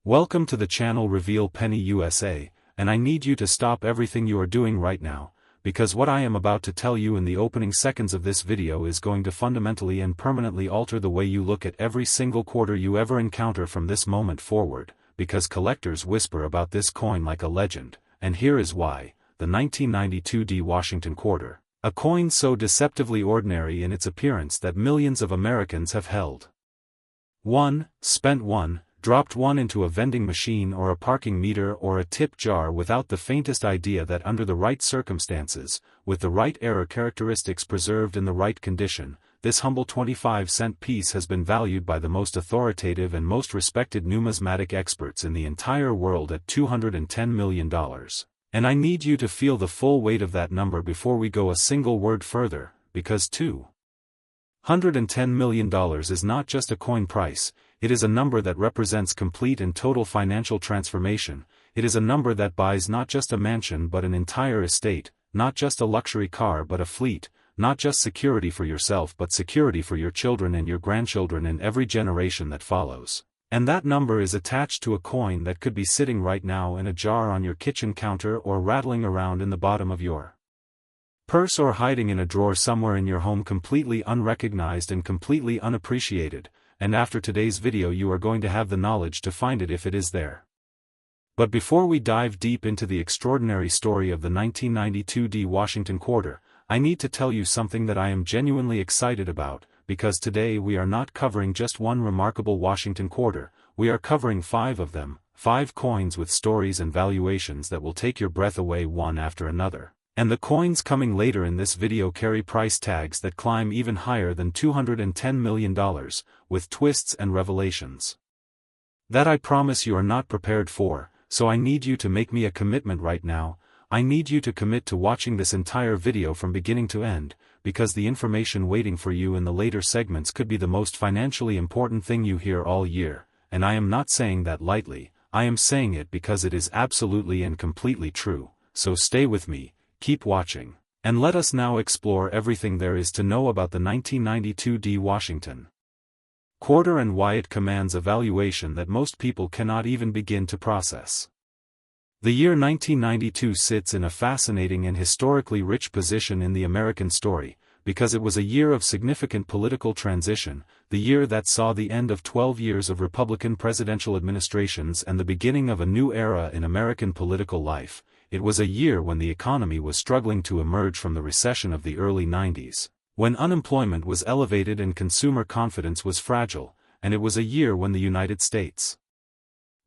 Welcome to the channel Reveal Penny USA, and I need you to stop everything you are doing right now, because what I am about to tell you in the opening seconds of this video is going to fundamentally and permanently alter the way you look at every single quarter you ever encounter from this moment forward, because collectors whisper about this coin like a legend, and here is why: the 1992 D Washington quarter, a coin so deceptively ordinary in its appearance that millions of Americans have held one, spent one, dropped one into a vending machine or a parking meter or a tip jar without the faintest idea that under the right circumstances, with the right error characteristics preserved in the right condition, this humble 25-cent piece has been valued by the most authoritative and most respected numismatic experts in the entire world at $210 million. And I need you to feel the full weight of that number before we go a single word further, because $210 million is not just a coin price. It is a number that represents complete and total financial transformation. It is a number that buys not just a mansion but an entire estate, not just a luxury car but a fleet, not just security for yourself but security for your children and your grandchildren and every generation that follows. And that number is attached to a coin that could be sitting right now in a jar on your kitchen counter or rattling around in the bottom of your purse or hiding in a drawer somewhere in your home, completely unrecognized and completely unappreciated. And after today's video you are going to have the knowledge to find it if it is there. But before we dive deep into the extraordinary story of the 1992 D Washington quarter, I need to tell you something that I am genuinely excited about, because today we are not covering just one remarkable Washington quarter, we are covering 5 of them, 5 coins with stories and valuations that will take your breath away one after another. And the coins coming later in this video carry price tags that climb even higher than $210 million, with twists and revelations that I promise you are not prepared for. So I need you to make me a commitment right now. I need you to commit to watching this entire video from beginning to end, because the information waiting for you in the later segments could be the most financially important thing you hear all year, and I am not saying that lightly. I am saying it because it is absolutely and completely true. So stay with me. Keep watching, and let us now explore everything there is to know about the 1992 D Washington quarter and why it commands a valuation that most people cannot even begin to process. The year 1992 sits in a fascinating and historically rich position in the American story, because it was a year of significant political transition, the year that saw the end of 12 years of Republican presidential administrations and the beginning of a new era in American political life. It was a year when the economy was struggling to emerge from the recession of the early 90s, when unemployment was elevated and consumer confidence was fragile, and it was a year when the United States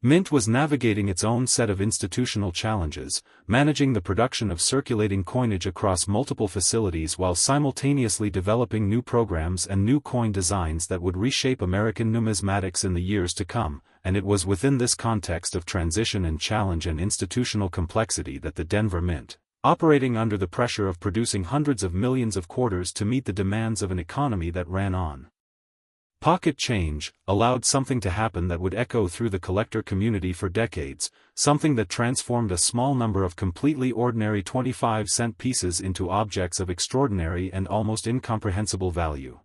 Mint was navigating its own set of institutional challenges, managing the production of circulating coinage across multiple facilities while simultaneously developing new programs and new coin designs that would reshape American numismatics in the years to come. And it was within this context of transition and challenge and institutional complexity that the Denver Mint, operating under the pressure of producing hundreds of millions of quarters to meet the demands of an economy that ran on pocket change, allowed something to happen that would echo through the collector community for decades, something that transformed a small number of completely ordinary 25-cent pieces into objects of extraordinary and almost incomprehensible value.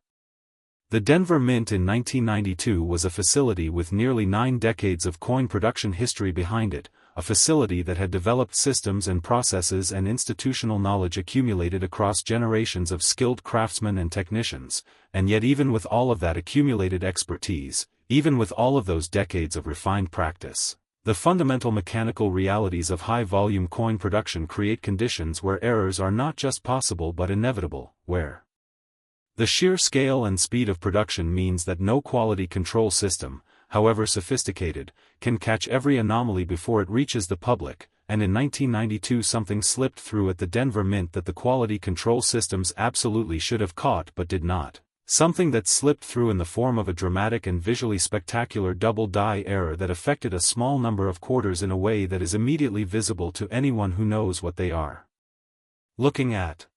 The Denver Mint in 1992 was a facility with nearly 9 decades of coin production history behind it, a facility that had developed systems and processes and institutional knowledge accumulated across generations of skilled craftsmen and technicians, and yet even with all of that accumulated expertise, even with all of those decades of refined practice, the fundamental mechanical realities of high-volume coin production create conditions where errors are not just possible but inevitable, where the sheer scale and speed of production means that no quality control system, however sophisticated, can catch every anomaly before it reaches the public, and in 1992 something slipped through at the Denver Mint that the quality control systems absolutely should have caught but did not. Something that slipped through in the form of a dramatic and visually spectacular double-die error that affected a small number of quarters in a way that is immediately visible to anyone who knows what they are looking at.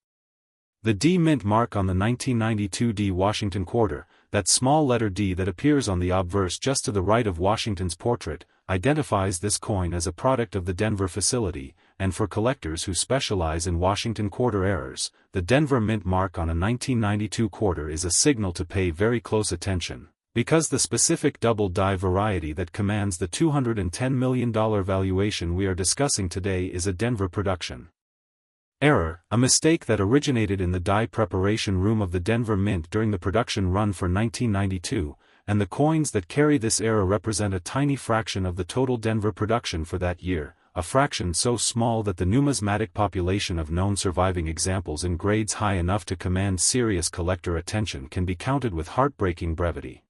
The D Mint mark on the 1992 D Washington quarter, that small letter D that appears on the obverse just to the right of Washington's portrait, identifies this coin as a product of the Denver facility, and for collectors who specialize in Washington quarter errors, the Denver Mint mark on a 1992 quarter is a signal to pay very close attention, Because the specific double die variety that commands the $210 million valuation we are discussing today is a Denver production. Error, a mistake that originated in the die preparation room of the Denver Mint during the production run for 1992, and the coins that carry this error represent a tiny fraction of the total Denver production for that year, a fraction so small that the numismatic population of known surviving examples in grades high enough to command serious collector attention can be counted with heartbreaking brevity.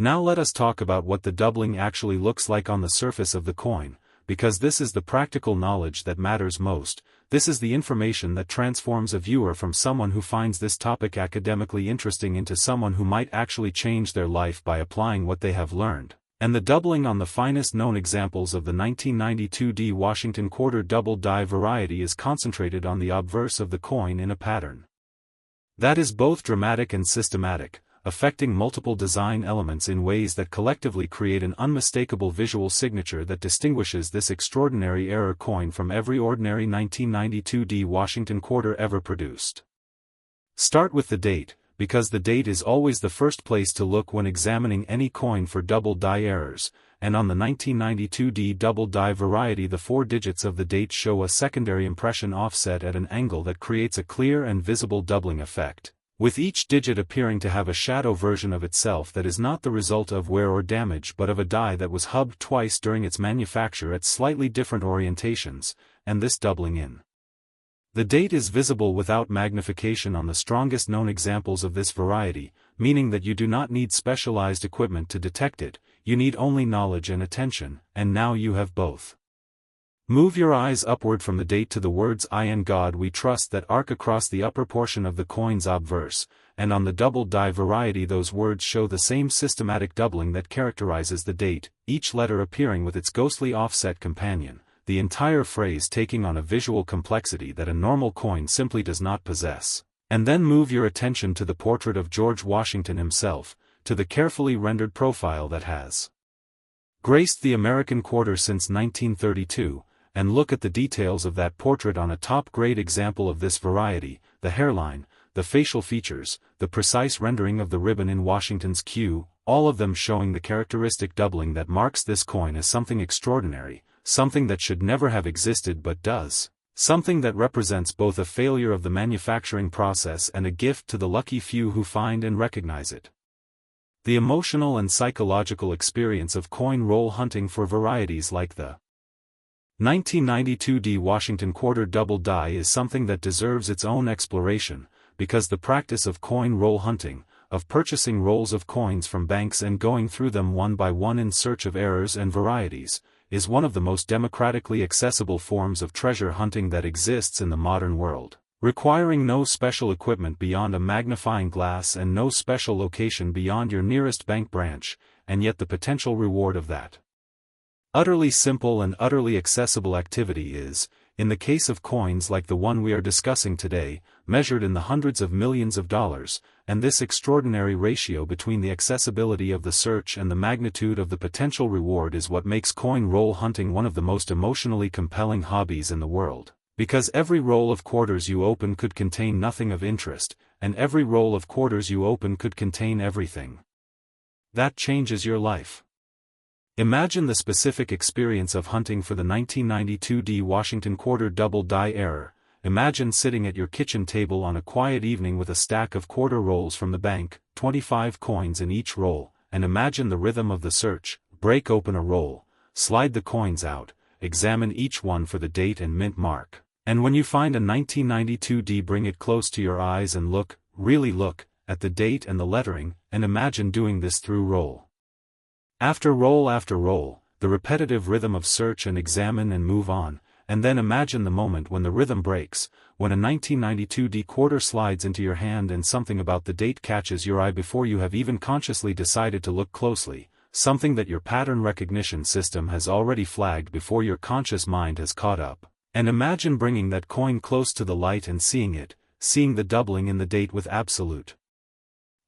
Now let us talk about what the doubling actually looks like on the surface of the coin, because this is the practical knowledge that matters most. This is the information that transforms a viewer from someone who finds this topic academically interesting into someone who might actually change their life by applying what they have learned. And the doubling on the finest known examples of the 1992 D Washington quarter double die variety is concentrated on the obverse of the coin in a pattern that is both dramatic and systematic, affecting multiple design elements in ways that collectively create an unmistakable visual signature that distinguishes this extraordinary error coin from every ordinary 1992 D Washington quarter ever produced. Start with the date, because the date is always the first place to look when examining any coin for double die errors, and on the 1992 D double die variety the 4 digits of the date show a secondary impression offset at an angle that creates a clear and visible doubling effect, with each digit appearing to have a shadow version of itself that is not the result of wear or damage but of a die that was hubbed twice during its manufacture at slightly different orientations, and this doubling in the date is visible without magnification on the strongest known examples of this variety, meaning that you do not need specialized equipment to detect it, you need only knowledge and attention, and now you have both. Move your eyes upward from the date to the words "I and God We Trust" that arc across the upper portion of the coin's obverse, and on the double die variety those words show the same systematic doubling that characterizes the date, each letter appearing with its ghostly offset companion, the entire phrase taking on a visual complexity that a normal coin simply does not possess. And then move your attention to the portrait of George Washington himself, to the carefully rendered profile that has graced the American quarter since 1932, and look at the details of that portrait on a top-grade example of this variety, the hairline, the facial features, the precise rendering of the ribbon in Washington's queue, all of them showing the characteristic doubling that marks this coin as something extraordinary, something that should never have existed but does, something that represents both a failure of the manufacturing process and a gift to the lucky few who find and recognize it. The emotional and psychological experience of coin roll hunting for varieties like the 1992 D Washington quarter double die is something that deserves its own exploration, because the practice of coin roll hunting, of purchasing rolls of coins from banks and going through them one by one in search of errors and varieties, is one of the most democratically accessible forms of treasure hunting that exists in the modern world, requiring no special equipment beyond a magnifying glass and no special location beyond your nearest bank branch, and yet the potential reward of that utterly simple and utterly accessible activity is, in the case of coins like the one we are discussing today, measured in the hundreds of millions of dollars, and this extraordinary ratio between the accessibility of the search and the magnitude of the potential reward is what makes coin roll hunting one of the most emotionally compelling hobbies in the world, because every roll of quarters you open could contain nothing of interest, and every roll of quarters you open could contain everything that changes your life. Imagine the specific experience of hunting for the 1992 D Washington quarter double die error. Imagine sitting at your kitchen table on a quiet evening with a stack of quarter rolls from the bank, 25 coins in each roll, and imagine the rhythm of the search. Break open a roll, slide the coins out, examine each one for the date and mint mark, and when you find a 1992 D, bring it close to your eyes and look, really look, at the date and the lettering, and imagine doing this through roll after roll, the repetitive rhythm of search and examine and move on, and then imagine the moment when the rhythm breaks, when a 1992 D quarter slides into your hand and something about the date catches your eye before you have even consciously decided to look closely, something that your pattern recognition system has already flagged before your conscious mind has caught up. And imagine bringing that coin close to the light and seeing it, seeing the doubling in the date with absolute,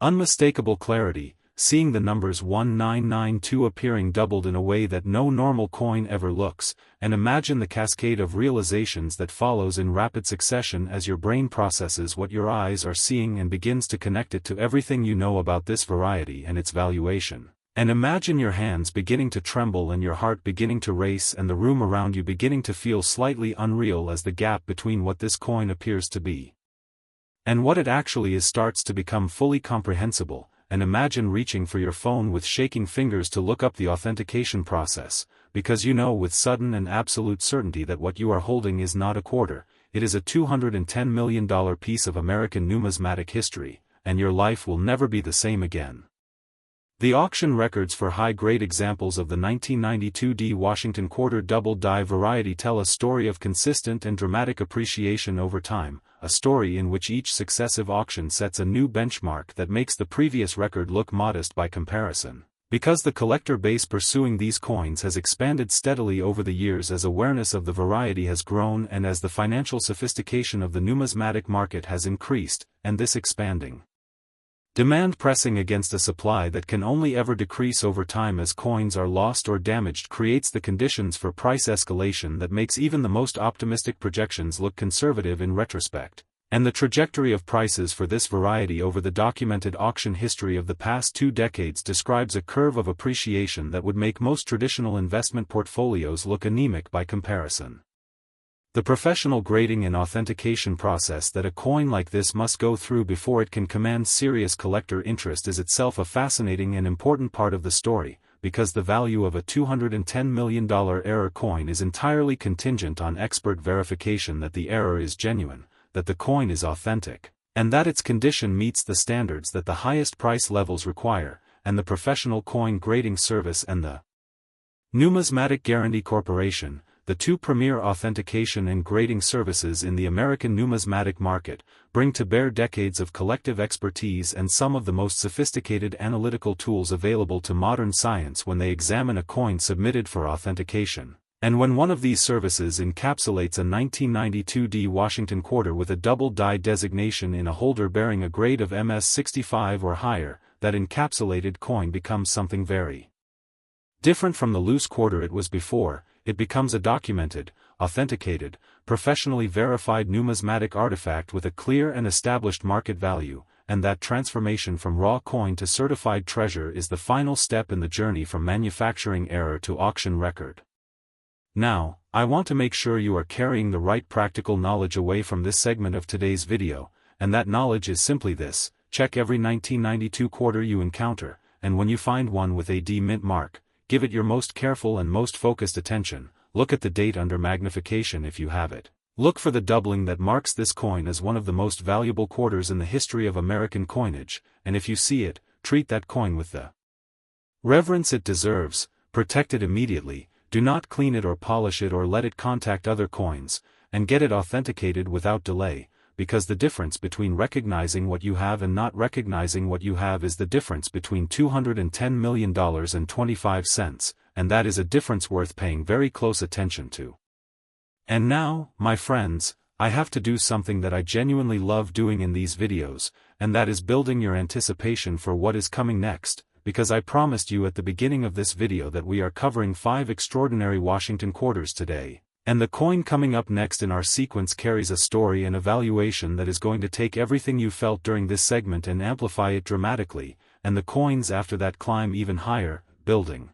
unmistakable clarity, seeing the numbers 1992 appearing doubled in a way that no normal coin ever looks, and imagine the cascade of realizations that follows in rapid succession as your brain processes what your eyes are seeing and begins to connect it to everything you know about this variety and its valuation. And imagine your hands beginning to tremble and your heart beginning to race and the room around you beginning to feel slightly unreal as the gap between what this coin appears to be and what it actually is starts to become fully comprehensible, and imagine reaching for your phone with shaking fingers to look up the authentication process, because you know with sudden and absolute certainty that what you are holding is not a quarter, it is a $210 million piece of American numismatic history, and your life will never be the same again. The auction records for high-grade examples of the 1992 D Washington quarter double die variety tell a story of consistent and dramatic appreciation over time, a story in which each successive auction sets a new benchmark that makes the previous record look modest by comparison. Because the collector base pursuing these coins has expanded steadily over the years as awareness of the variety has grown and as the financial sophistication of the numismatic market has increased, and this expanding demand pressing against a supply that can only ever decrease over time as coins are lost or damaged creates the conditions for price escalation that makes even the most optimistic projections look conservative in retrospect. And the trajectory of prices for this variety over the documented auction history of the past 2 decades describes a curve of appreciation that would make most traditional investment portfolios look anemic by comparison. The professional grading and authentication process that a coin like this must go through before it can command serious collector interest is itself a fascinating and important part of the story, because the value of a $210 million error coin is entirely contingent on expert verification that the error is genuine, that the coin is authentic, and that its condition meets the standards that the highest price levels require, and the Professional Coin Grading Service and the Numismatic Guarantee Corporation, the two premier authentication and grading services in the American numismatic market, bring to bear decades of collective expertise and some of the most sophisticated analytical tools available to modern science when they examine a coin submitted for authentication. And when one of these services encapsulates a 1992 D Washington quarter with a double die designation in a holder bearing a grade of MS-65 or higher, that encapsulated coin becomes something very different from the loose quarter it was before. It becomes a documented, authenticated, professionally verified numismatic artifact with a clear and established market value, and that transformation from raw coin to certified treasure is the final step in the journey from manufacturing error to auction record. Now, I want to make sure you are carrying the right practical knowledge away from this segment of today's video, and that knowledge is simply this: check every 1992 quarter you encounter, and when you find one with a D mint mark, give it your most careful and most focused attention. Look at the date under magnification if you have it. Look for the doubling that marks this coin as one of the most valuable quarters in the history of American coinage, and if you see it, treat that coin with the reverence it deserves, protect it immediately, do not clean it or polish it or let it contact other coins, and get it authenticated without delay, because the difference between recognizing what you have and not recognizing what you have is the difference between $210 million and 25 cents, and that is a difference worth paying very close attention to. And now, my friends, I have to do something that I genuinely love doing in these videos, and that is building your anticipation for what is coming next, because I promised you at the beginning of this video that we are covering 5 extraordinary Washington quarters today. And the coin coming up next in our sequence carries a story and a valuation that is going to take everything you felt during this segment and amplify it dramatically, and the coins after that climb even higher, building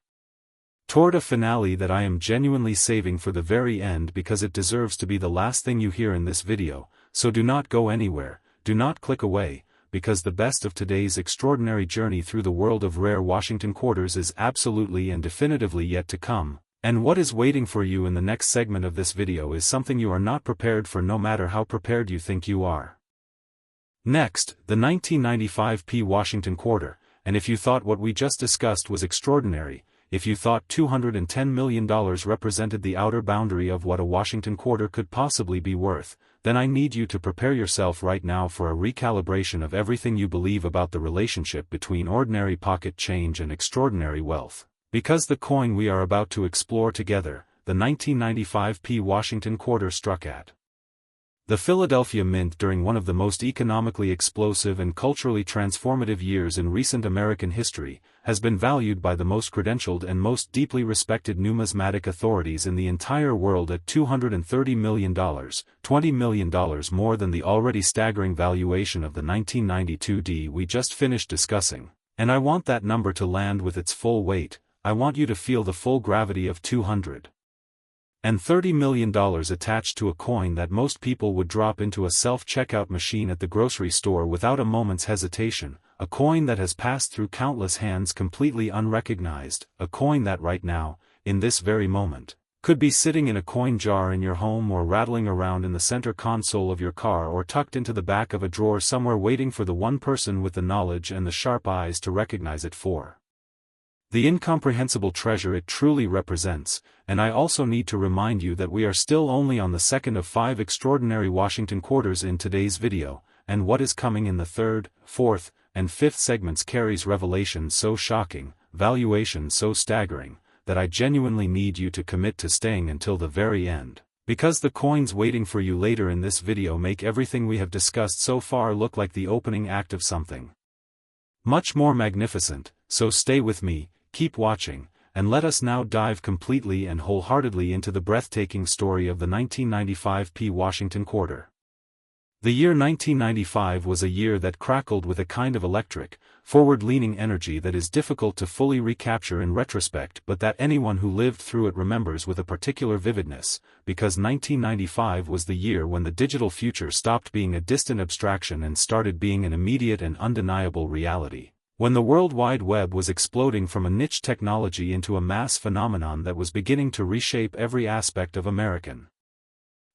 toward a finale that I am genuinely saving for the very end because it deserves to be the last thing you hear in this video. So do not go anywhere, do not click away, because the best of today's extraordinary journey through the world of rare Washington quarters is absolutely and definitively yet to come. And what is waiting for you in the next segment of this video is something you are not prepared for, no matter how prepared you think you are. Next, the 1995 P Washington quarter, and if you thought what we just discussed was extraordinary, if you thought $210 million represented the outer boundary of what a Washington quarter could possibly be worth, then I need you to prepare yourself right now for a recalibration of everything you believe about the relationship between ordinary pocket change and extraordinary wealth. Because the coin we are about to explore together, the 1995 P Washington quarter, struck at The Philadelphia Mint, during one of the most economically explosive and culturally transformative years in recent American history, has been valued by the most credentialed and most deeply respected numismatic authorities in the entire world at $230 million, $20 million more than the already staggering valuation of the 1992 D we just finished discussing. And I want that number to land with its full weight. I want you to feel the full gravity of $230 million attached to a coin that most people would drop into a self-checkout machine at the grocery store without a moment's hesitation, a coin that has passed through countless hands completely unrecognized, a coin that right now, in this very moment, could be sitting in a coin jar in your home or rattling around in the center console of your car or tucked into the back of a drawer somewhere waiting for the one person with the knowledge and the sharp eyes to recognize it for the incomprehensible treasure it truly represents. And I also need to remind you that we are still only on the second of 5 extraordinary Washington quarters in today's video, and what is coming in the third, fourth, and fifth segments carries revelations so shocking, valuations so staggering, that I genuinely need you to commit to staying until the very end, because the coins waiting for you later in this video make everything we have discussed so far look like the opening act of something much more magnificent. So stay with me, keep watching, and let us now dive completely and wholeheartedly into the breathtaking story of the 1995 P. Washington quarter. The year 1995 was a year that crackled with a kind of electric, forward-leaning energy that is difficult to fully recapture in retrospect, but that anyone who lived through it remembers with a particular vividness, because 1995 was the year when the digital future stopped being a distant abstraction and started being an immediate and undeniable reality. When the World Wide Web was exploding from a niche technology into a mass phenomenon that was beginning to reshape every aspect of American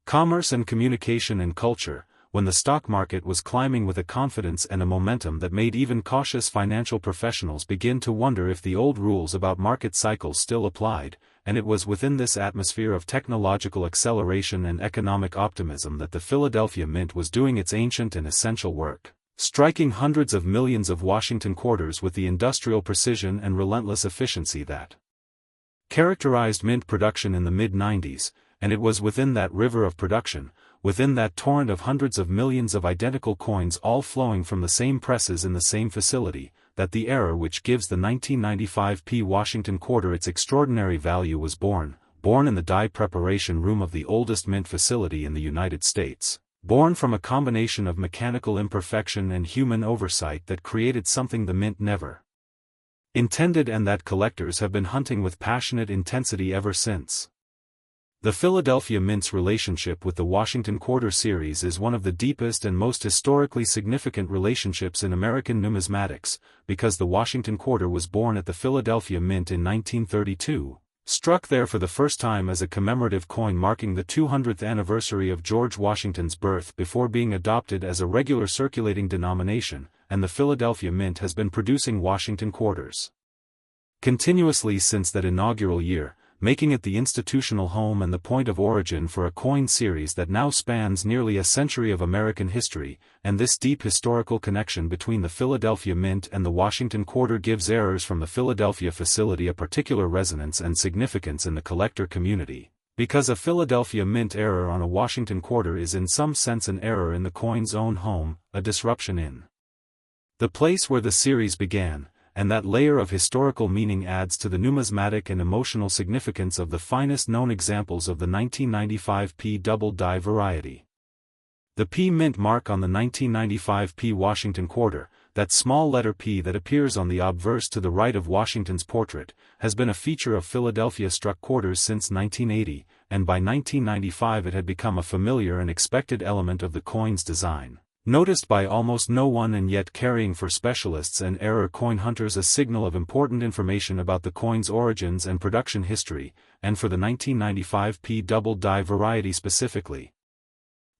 commerce and communication and culture, when the stock market was climbing with a confidence and a momentum that made even cautious financial professionals begin to wonder if the old rules about market cycles still applied, and it was within this atmosphere of technological acceleration and economic optimism that the Philadelphia Mint was doing its ancient and essential work, striking hundreds of millions of Washington quarters with the industrial precision and relentless efficiency that characterized mint production in the mid-90s, and it was within that river of production, within that torrent of hundreds of millions of identical coins all flowing from the same presses in the same facility, that the era which gives the 1995 P. Washington quarter its extraordinary value was born in the die preparation room of the oldest mint facility in the United States. Born from a combination of mechanical imperfection and human oversight that created something the mint never intended and that collectors have been hunting with passionate intensity ever since. The Philadelphia Mint's relationship with the Washington Quarter series is one of the deepest and most historically significant relationships in American numismatics, because the Washington Quarter was born at the Philadelphia Mint in 1932. Struck there for the first time as a commemorative coin marking the 200th anniversary of George Washington's birth before being adopted as a regular circulating denomination, and the Philadelphia Mint has been producing Washington quarters continuously since that inaugural year, making it the institutional home and the point of origin for a coin series that now spans nearly a century of American history, and this deep historical connection between the Philadelphia Mint and the Washington Quarter gives errors from the Philadelphia facility a particular resonance and significance in the collector community, because a Philadelphia Mint error on a Washington Quarter is in some sense an error in the coin's own home, a disruption in the place where the series began, and that layer of historical meaning adds to the numismatic and emotional significance of the finest known examples of the 1995 P double die variety. The P mint mark on the 1995 P Washington Quarter, that small letter P that appears on the obverse to the right of Washington's portrait, has been a feature of Philadelphia-struck quarters since 1980, and by 1995 it had become a familiar and expected element of the coin's design. Noticed by almost no one and yet carrying for specialists and error coin hunters a signal of important information about the coin's origins and production history, and for the 1995 P double die variety specifically.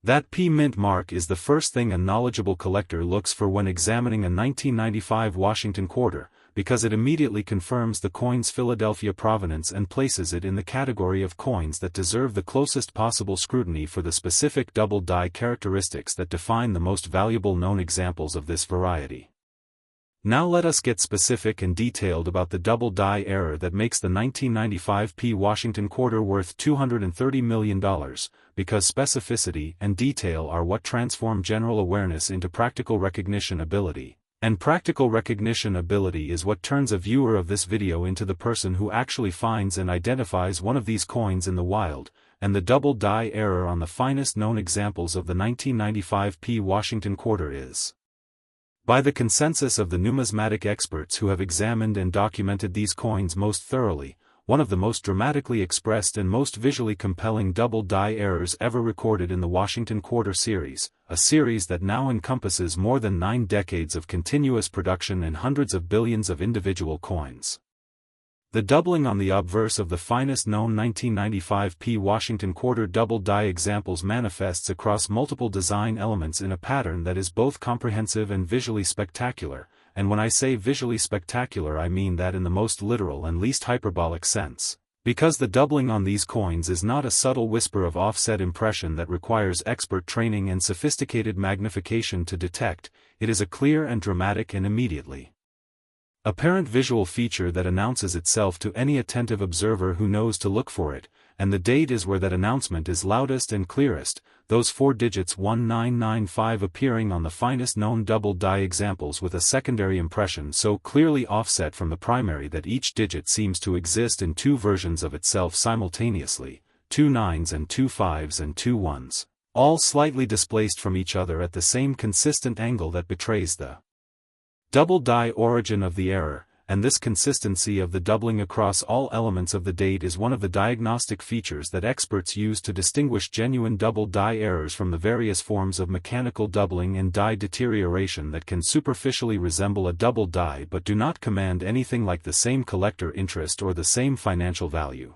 That P mint mark is the first thing a knowledgeable collector looks for when examining a 1995 Washington Quarter, because it immediately confirms the coin's Philadelphia provenance and places it in the category of coins that deserve the closest possible scrutiny for the specific double die characteristics that define the most valuable known examples of this variety. Now let us get specific and detailed about the double die error that makes the 1995 P Washington quarter worth $230 million, because specificity and detail are what transform general awareness into practical recognition ability. And practical recognition ability is what turns a viewer of this video into the person who actually finds and identifies one of these coins in the wild, and the double die error on the finest known examples of the 1995 P Washington quarter is, by the consensus of the numismatic experts who have examined and documented these coins most thoroughly, one of the most dramatically expressed and most visually compelling double die errors ever recorded in the Washington Quarter series, a series that now encompasses more than 9 decades of continuous production and hundreds of billions of individual coins. The doubling on the obverse of the finest known 1995 P Washington Quarter double die examples manifests across multiple design elements in a pattern that is both comprehensive and visually spectacular, and when I say visually spectacular I mean that in the most literal and least hyperbolic sense, because the doubling on these coins is not a subtle whisper of offset impression that requires expert training and sophisticated magnification to detect, it is a clear and dramatic and immediately apparent visual feature that announces itself to any attentive observer who knows to look for it, and the date is where that announcement is loudest and clearest, those 4 digits 1995 appearing on the finest known double die examples with a secondary impression so clearly offset from the primary that each digit seems to exist in 2 versions of itself simultaneously, 2 9s and 2 5s and 2 1s, all slightly displaced from each other at the same consistent angle that betrays the double die origin of the error, and this consistency of the doubling across all elements of the date is one of the diagnostic features that experts use to distinguish genuine double die errors from the various forms of mechanical doubling and die deterioration that can superficially resemble a double die but do not command anything like the same collector interest or the same financial value.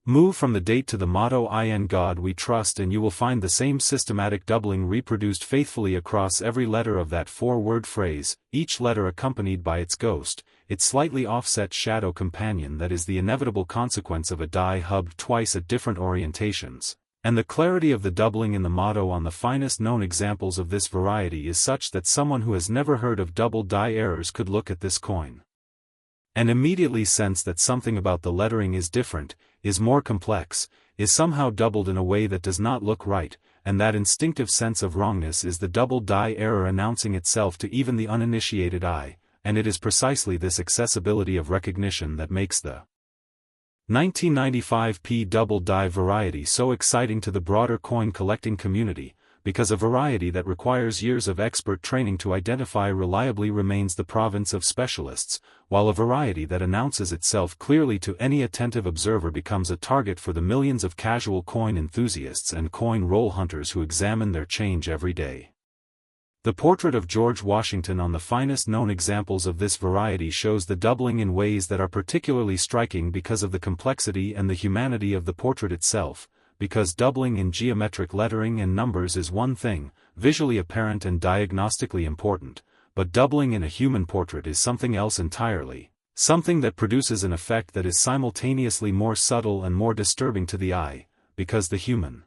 Move from the date to the motto "In God We Trust" and you will find the same systematic doubling reproduced faithfully across every letter of that 4-word phrase, each letter accompanied by its ghost, its slightly offset shadow companion that is the inevitable consequence of a die hubbed twice at different orientations. And the clarity of the doubling in the motto on the finest known examples of this variety is such that someone who has never heard of double die errors could look at this coin and immediately sense that something about the lettering is different, is more complex, is somehow doubled in a way that does not look right, and that instinctive sense of wrongness is the double die error announcing itself to even the uninitiated eye, and it is precisely this accessibility of recognition that makes the 1995 P double die variety so exciting to the broader coin collecting community, because a variety that requires years of expert training to identify reliably remains the province of specialists, while a variety that announces itself clearly to any attentive observer becomes a target for the millions of casual coin enthusiasts and coin roll hunters who examine their change every day. The portrait of George Washington on the finest known examples of this variety shows the doubling in ways that are particularly striking because of the complexity and the humanity of the portrait itself, because doubling in geometric lettering and numbers is one thing, visually apparent and diagnostically important, but doubling in a human portrait is something else entirely, something that produces an effect that is simultaneously more subtle and more disturbing to the eye, because the human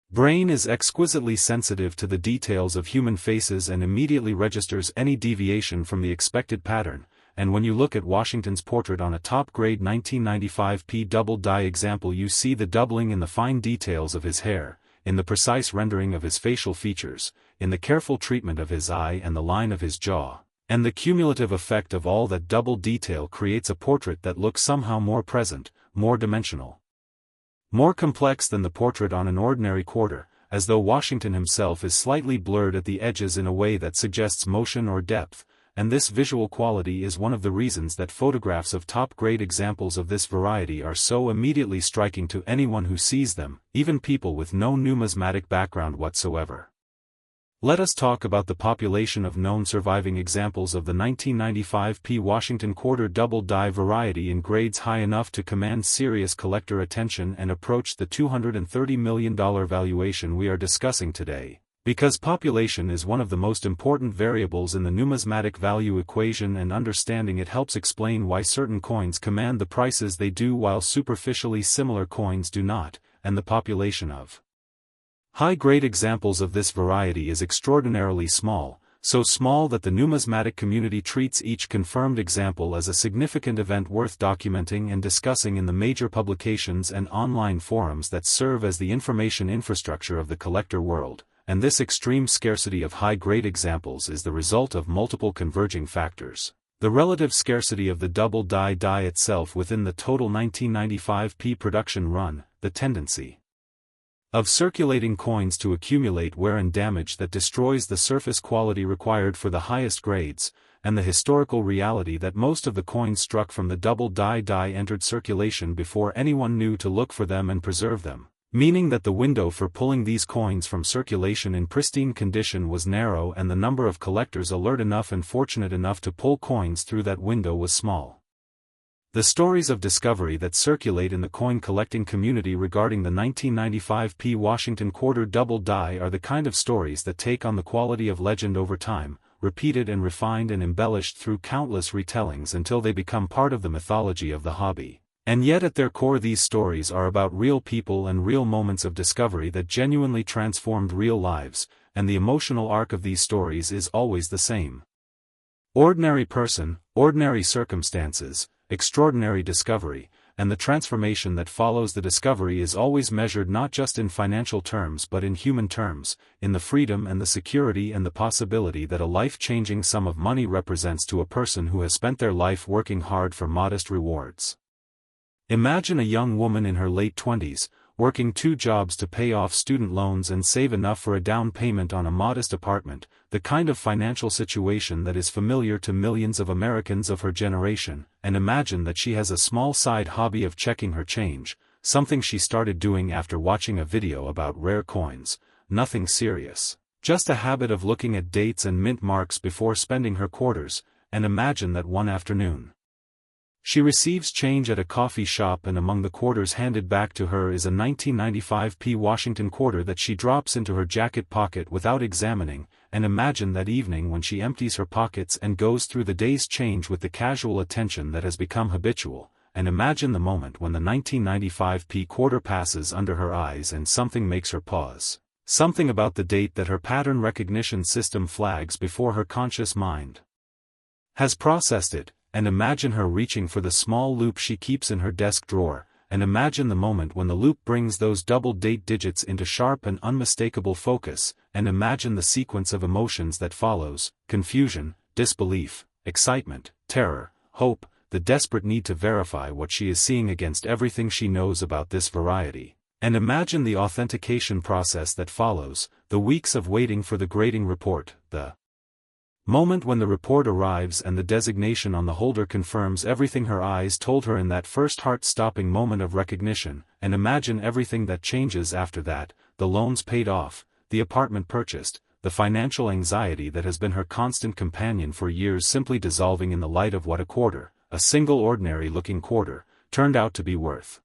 brain is exquisitely sensitive to the details of human faces and immediately registers any deviation from the expected pattern, and when you look at Washington's portrait on a top-grade 1995 P double die example you see the doubling in the fine details of his hair, in the precise rendering of his facial features, in the careful treatment of his eye and the line of his jaw, and the cumulative effect of all that double detail creates a portrait that looks somehow more present, more dimensional, more complex than the portrait on an ordinary quarter, as though Washington himself is slightly blurred at the edges in a way that suggests motion or depth, and this visual quality is one of the reasons that photographs of top-grade examples of this variety are so immediately striking to anyone who sees them, even people with no numismatic background whatsoever. Let us talk about the population of known surviving examples of the 1995 P Washington quarter double die variety in grades high enough to command serious collector attention and approach the $230 million valuation we are discussing today. Because population is one of the most important variables in the numismatic value equation, and understanding it helps explain why certain coins command the prices they do while superficially similar coins do not, and the population of high-grade examples of this variety is extraordinarily small, so small that the numismatic community treats each confirmed example as a significant event worth documenting and discussing in the major publications and online forums that serve as the information infrastructure of the collector world, and this extreme scarcity of high-grade examples is the result of multiple converging factors. The relative scarcity of the double die itself within the total 1995p production run, the tendency of circulating coins to accumulate wear and damage that destroys the surface quality required for the highest grades, and the historical reality that most of the coins struck from the double die entered circulation before anyone knew to look for them and preserve them, meaning that the window for pulling these coins from circulation in pristine condition was narrow and the number of collectors alert enough and fortunate enough to pull coins through that window was small. The stories of discovery that circulate in the coin collecting community regarding the 1995p Washington quarter double die are the kind of stories that take on the quality of legend over time, repeated and refined and embellished through countless retellings until they become part of the mythology of the hobby. And yet at their core these stories are about real people and real moments of discovery that genuinely transformed real lives, and the emotional arc of these stories is always the same. Ordinary person, ordinary circumstances, extraordinary discovery, and the transformation that follows the discovery is always measured not just in financial terms but in human terms, in the freedom and the security and the possibility that a life-changing sum of money represents to a person who has spent their life working hard for modest rewards. Imagine a young woman in her late 20s, working 2 jobs to pay off student loans and save enough for a down payment on a modest apartment, the kind of financial situation that is familiar to millions of Americans of her generation, and imagine that she has a small side hobby of checking her change, something she started doing after watching a video about rare coins, nothing serious, just a habit of looking at dates and mint marks before spending her quarters, and imagine that one afternoon she receives change at a coffee shop and among the quarters handed back to her is a 1995p Washington quarter that she drops into her jacket pocket without examining, and imagine that evening when she empties her pockets and goes through the day's change with the casual attention that has become habitual, and imagine the moment when the 1995p quarter passes under her eyes and something makes her pause, something about the date that her pattern recognition system flags before her conscious mind has processed it. And imagine her reaching for the small loop she keeps in her desk drawer, and imagine the moment when the loop brings those double date digits into sharp and unmistakable focus, and imagine the sequence of emotions that follows: confusion, disbelief, excitement, terror, hope, the desperate need to verify what she is seeing against everything she knows about this variety. And imagine the authentication process that follows, the weeks of waiting for the grading report, the moment when the report arrives and the designation on the holder confirms everything her eyes told her in that first heart-stopping moment of recognition, and imagine everything that changes after that, the loans paid off, the apartment purchased, the financial anxiety that has been her constant companion for years simply dissolving in the light of what a quarter, a single ordinary-looking quarter, turned out to be worth.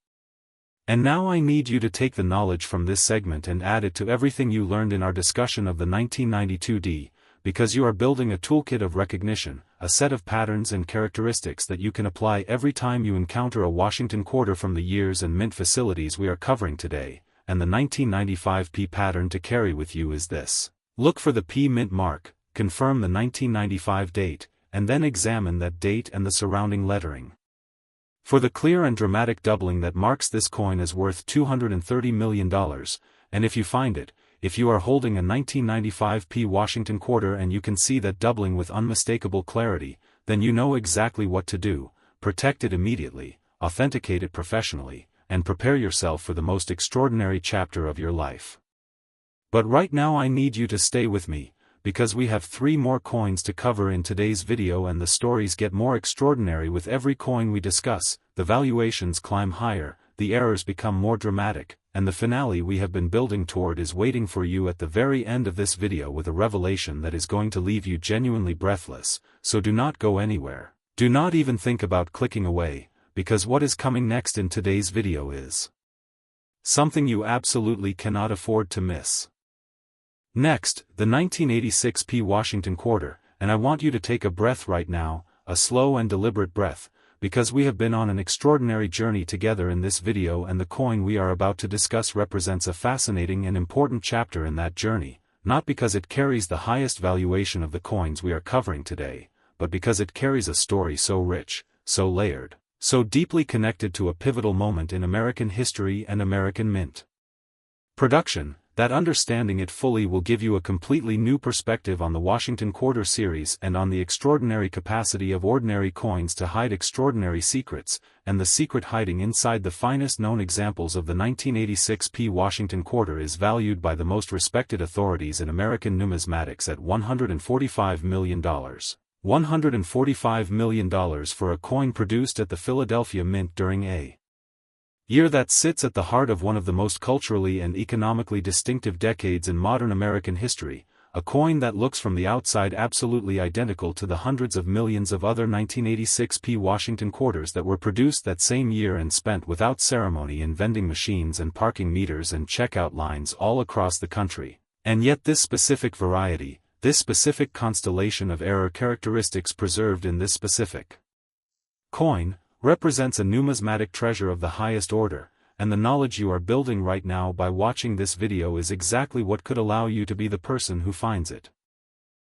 And now I need you to take the knowledge from this segment and add it to everything you learned in our discussion of the 1992D, because you are building a toolkit of recognition, a set of patterns and characteristics that you can apply every time you encounter a Washington quarter from the years and mint facilities we are covering today, and the 1995p pattern to carry with you is this. Look for the P mint mark, confirm the 1995 date, and then examine that date and the surrounding lettering. For the clear and dramatic doubling that marks this coin as worth $230 million, and if you find it, if you are holding a 1995p Washington quarter and you can see that doubling with unmistakable clarity, then you know exactly what to do: protect it immediately, authenticate it professionally, and prepare yourself for the most extraordinary chapter of your life. But right now I need you to stay with me, because we have 3 more coins to cover in today's video and the stories get more extraordinary with every coin we discuss, the valuations climb higher, the errors become more dramatic, and the finale we have been building toward is waiting for you at the very end of this video with a revelation that is going to leave you genuinely breathless, so do not go anywhere. Do not even think about clicking away, because what is coming next in today's video is something you absolutely cannot afford to miss. Next, the 1986p Washington quarter, and I want you to take a breath right now, a slow and deliberate breath, because we have been on an extraordinary journey together in this video and the coin we are about to discuss represents a fascinating and important chapter in that journey, not because it carries the highest valuation of the coins we are covering today, but because it carries a story so rich, so layered, so deeply connected to a pivotal moment in American history and American mint production, that understanding it fully will give you a completely new perspective on the Washington Quarter series and on the extraordinary capacity of ordinary coins to hide extraordinary secrets, and the secret hiding inside the finest known examples of the 1986 Washington Quarter is valued by the most respected authorities in American numismatics at $145 million. $145 million for a coin produced at the Philadelphia Mint during a year that sits at the heart of one of the most culturally and economically distinctive decades in modern American history, a coin that looks from the outside absolutely identical to the hundreds of millions of other 1986 Washington quarters that were produced that same year and spent without ceremony in vending machines and parking meters and checkout lines all across the country. And yet this specific variety, this specific constellation of error characteristics preserved in this specific coin, represents a numismatic treasure of the highest order, and the knowledge you are building right now by watching this video is exactly what could allow you to be the person who finds it.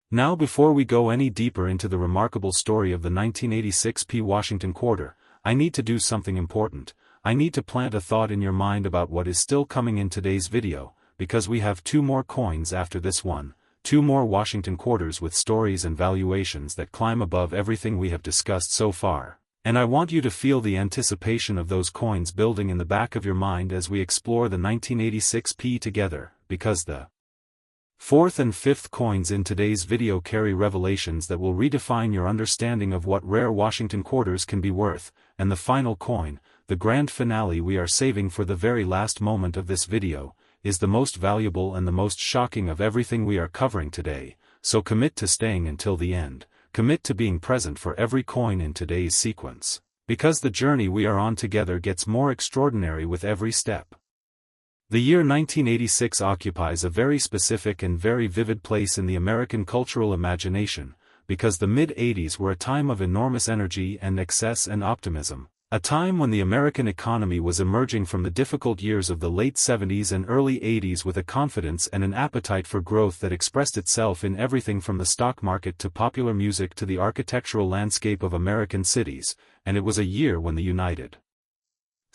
Now, before we go any deeper into the remarkable story of the 1986 Washington Quarter, I need to do something important. I need to plant a thought in your mind about what is still coming in today's video, because we have two more coins after this one, two more Washington Quarters with stories and valuations that climb above everything we have discussed so far. And I want you to feel the anticipation of those coins building in the back of your mind as we explore the 1986 together, because the fourth and fifth coins in today's video carry revelations that will redefine your understanding of what rare Washington quarters can be worth, and the final coin, the grand finale we are saving for the very last moment of this video, is the most valuable and the most shocking of everything we are covering today, so commit to staying until the end. Commit to being present for every coin in today's sequence, because the journey we are on together gets more extraordinary with every step. The year 1986 occupies a very specific and very vivid place in the American cultural imagination, because the mid-80s were a time of enormous energy and excess and optimism, a time when the American economy was emerging from the difficult years of the late 70s and early 80s with a confidence and an appetite for growth that expressed itself in everything from the stock market to popular music to the architectural landscape of American cities, and it was a year when the United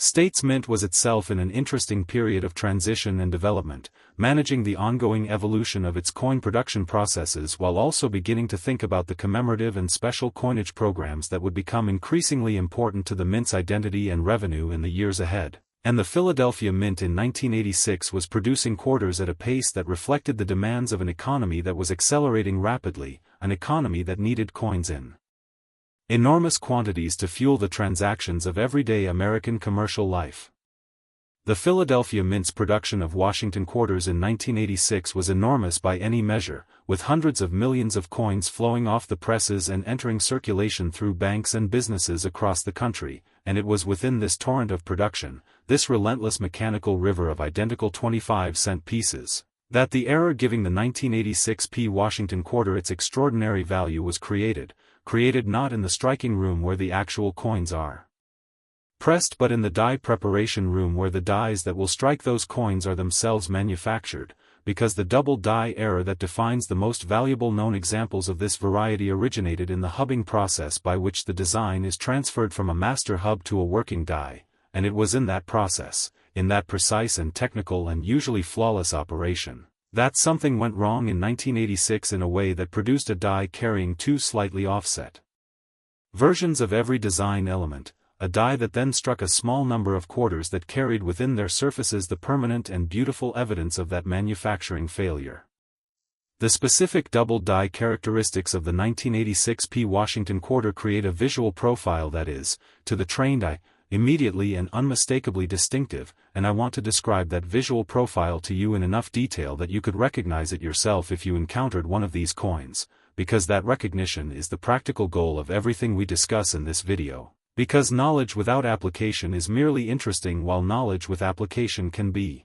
States Mint was itself in an interesting period of transition and development, managing the ongoing evolution of its coin production processes while also beginning to think about the commemorative and special coinage programs that would become increasingly important to the Mint's identity and revenue in the years ahead. And the Philadelphia Mint in 1986 was producing quarters at a pace that reflected the demands of an economy that was accelerating rapidly, an economy that needed coins in enormous quantities to fuel the transactions of everyday American commercial life. The Philadelphia Mint's production of Washington quarters in 1986 was enormous by any measure, with hundreds of millions of coins flowing off the presses and entering circulation through banks and businesses across the country, and it was within this torrent of production, this relentless mechanical river of identical 25-cent pieces, that the error giving the 1986 Washington quarter its extraordinary value was created not in the striking room where the actual coins are pressed but in the die preparation room where the dies that will strike those coins are themselves manufactured, because the double die error that defines the most valuable known examples of this variety originated in the hubbing process by which the design is transferred from a master hub to a working die, and it was in that process, in that precise and technical and usually flawless operation, that something went wrong in 1986 in a way that produced a die carrying two slightly offset versions of every design element, a die that then struck a small number of quarters that carried within their surfaces the permanent and beautiful evidence of that manufacturing failure. The specific double die characteristics of the 1986 Washington quarter create a visual profile that is, to the trained eye, immediately and unmistakably distinctive, and I want to describe that visual profile to you in enough detail that you could recognize it yourself if you encountered one of these coins, because that recognition is the practical goal of everything we discuss in this video. Because knowledge without application is merely interesting while knowledge with application can be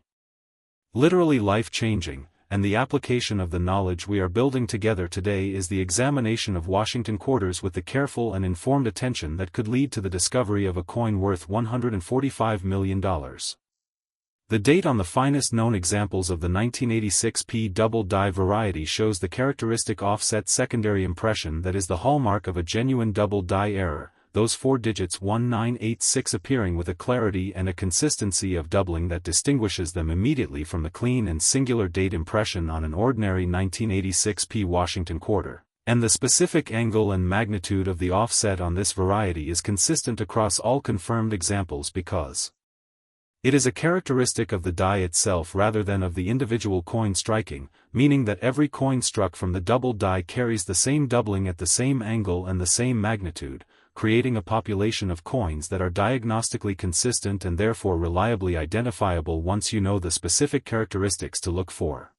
literally life-changing, and the application of the knowledge we are building together today is the examination of Washington quarters with the careful and informed attention that could lead to the discovery of a coin worth $145 million. The The date on the finest known examples of the 1986p double die variety shows the characteristic offset secondary impression that is the hallmark of a genuine double die error, those 4 digits 1986 appearing with a clarity and a consistency of doubling that distinguishes them immediately from the clean and singular date impression on an ordinary 1986p Washington quarter. And the specific angle and magnitude of the offset on this variety is consistent across all confirmed examples because it is a characteristic of the die itself rather than of the individual coin striking, meaning that every coin struck from the double die carries the same doubling at the same angle and the same magnitude, creating a population of coins that are diagnostically consistent and therefore reliably identifiable once you know the specific characteristics to look for.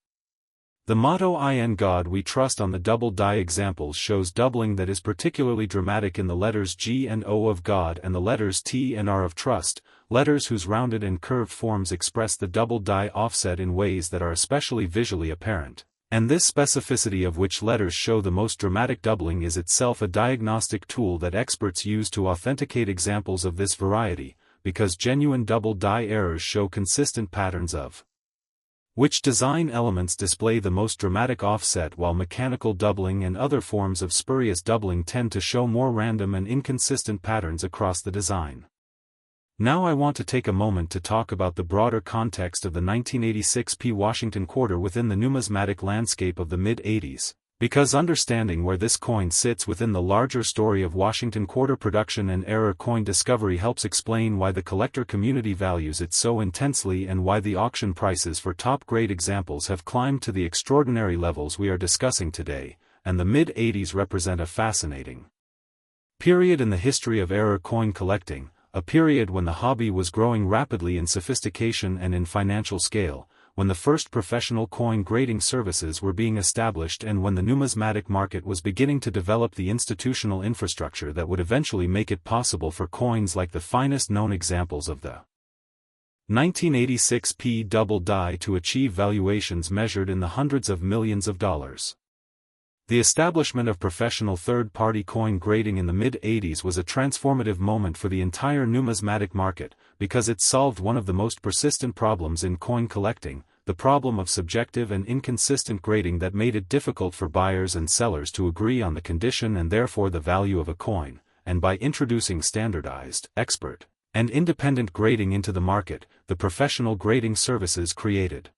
The motto "In God We Trust" on the double die examples shows doubling that is particularly dramatic in the letters G and O of God and the letters T and R of trust, letters whose rounded and curved forms express the double die offset in ways that are especially visually apparent, and this specificity of which letters show the most dramatic doubling is itself a diagnostic tool that experts use to authenticate examples of this variety, because genuine double die errors show consistent patterns of which design elements display the most dramatic offset while mechanical doubling and other forms of spurious doubling tend to show more random and inconsistent patterns across the design. Now I want to take a moment to talk about the broader context of the 1986p Washington quarter within the numismatic landscape of the mid-80s, because understanding where this coin sits within the larger story of Washington quarter production and error coin discovery helps explain why the collector community values it so intensely and why the auction prices for top-grade examples have climbed to the extraordinary levels we are discussing today, and the mid-80s represent a fascinating period in the history of error coin collecting, a period when the hobby was growing rapidly in sophistication and in financial scale, when the first professional coin grading services were being established and when the numismatic market was beginning to develop the institutional infrastructure that would eventually make it possible for coins like the finest known examples of the 1986p double die to achieve valuations measured in the hundreds of millions of dollars. The establishment of professional third-party coin grading in the mid-80s was a transformative moment for the entire numismatic market, because it solved one of the most persistent problems in coin collecting, the problem of subjective and inconsistent grading that made it difficult for buyers and sellers to agree on the condition and therefore the value of a coin, and by introducing standardized, expert, and independent grading into the market, the professional grading services created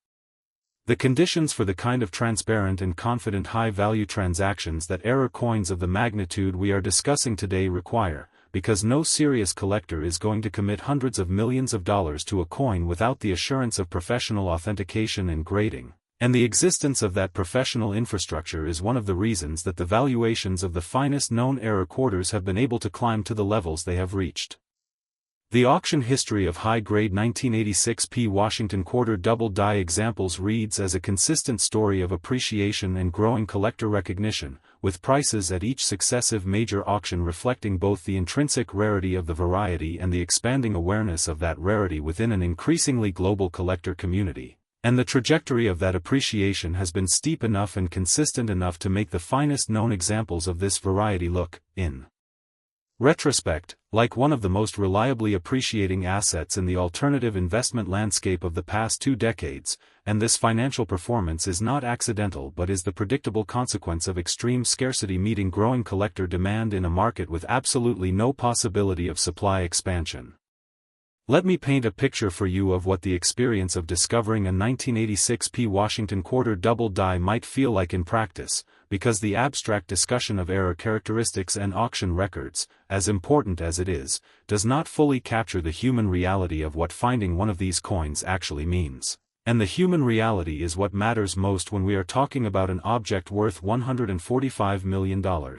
the conditions for the kind of transparent and confident high-value transactions that error coins of the magnitude we are discussing today require, because no serious collector is going to commit hundreds of millions of dollars to a coin without the assurance of professional authentication and grading, and the existence of that professional infrastructure is one of the reasons that the valuations of the finest known error quarters have been able to climb to the levels they have reached. The auction history of high-grade 1986p Washington quarter double die examples reads as a consistent story of appreciation and growing collector recognition, with prices at each successive major auction reflecting both the intrinsic rarity of the variety and the expanding awareness of that rarity within an increasingly global collector community. And the trajectory of that appreciation has been steep enough and consistent enough to make the finest known examples of this variety look, in retrospect, like one of the most reliably appreciating assets in the alternative investment landscape of the past 2 decades, and this financial performance is not accidental but is the predictable consequence of extreme scarcity meeting growing collector demand in a market with absolutely no possibility of supply expansion. Let me paint a picture for you of what the experience of discovering a 1986p Washington quarter double die might feel like in practice, because the abstract discussion of error characteristics and auction records, as important as it is, does not fully capture the human reality of what finding one of these coins actually means. And the human reality is what matters most when we are talking about an object worth $145 million.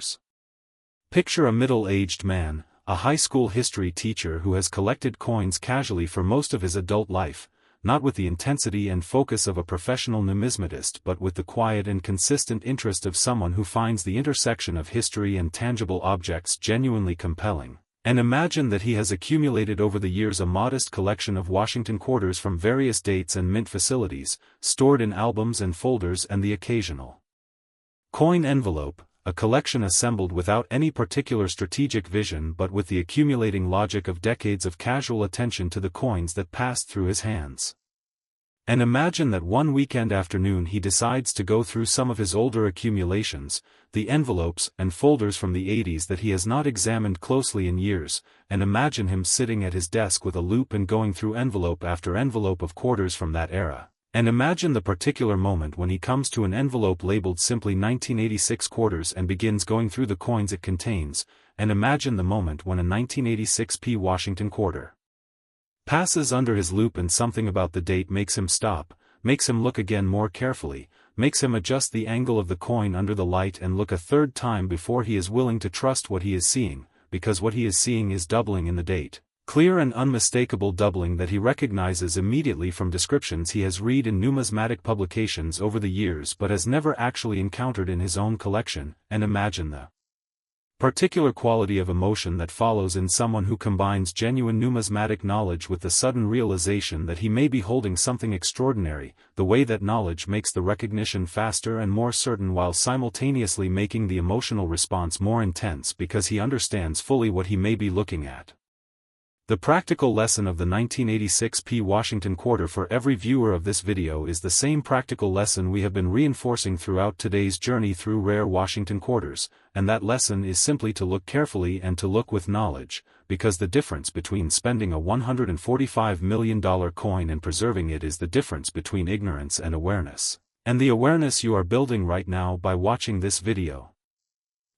Picture a middle-aged man, a high school history teacher who has collected coins casually for most of his adult life, not with the intensity and focus of a professional numismatist but with the quiet and consistent interest of someone who finds the intersection of history and tangible objects genuinely compelling. And imagine that he has accumulated over the years a modest collection of Washington quarters from various dates and mint facilities, stored in albums and folders and the occasional coin envelope, a collection assembled without any particular strategic vision but with the accumulating logic of decades of casual attention to the coins that passed through his hands. And imagine that one weekend afternoon he decides to go through some of his older accumulations, the envelopes and folders from the 80s that he has not examined closely in years, and imagine him sitting at his desk with a loupe and going through envelope after envelope of quarters from that era. And imagine the particular moment when he comes to an envelope labeled simply 1986 quarters and begins going through the coins it contains, and imagine the moment when a 1986 P Washington quarter passes under his loupe and something about the date makes him stop, makes him look again more carefully, makes him adjust the angle of the coin under the light and look a third time before he is willing to trust what he is seeing, because what he is seeing is doubling in the date. Clear and unmistakable doubling that he recognizes immediately from descriptions he has read in numismatic publications over the years but has never actually encountered in his own collection, and imagine the particular quality of emotion that follows in someone who combines genuine numismatic knowledge with the sudden realization that he may be holding something extraordinary, the way that knowledge makes the recognition faster and more certain while simultaneously making the emotional response more intense because he understands fully what he may be looking at. The practical lesson of the 1986 P Washington quarter for every viewer of this video is the same practical lesson we have been reinforcing throughout today's journey through rare Washington quarters, and that lesson is simply to look carefully and to look with knowledge, because the difference between spending a $145 million coin and preserving it is the difference between ignorance and awareness. And the awareness you are building right now by watching this video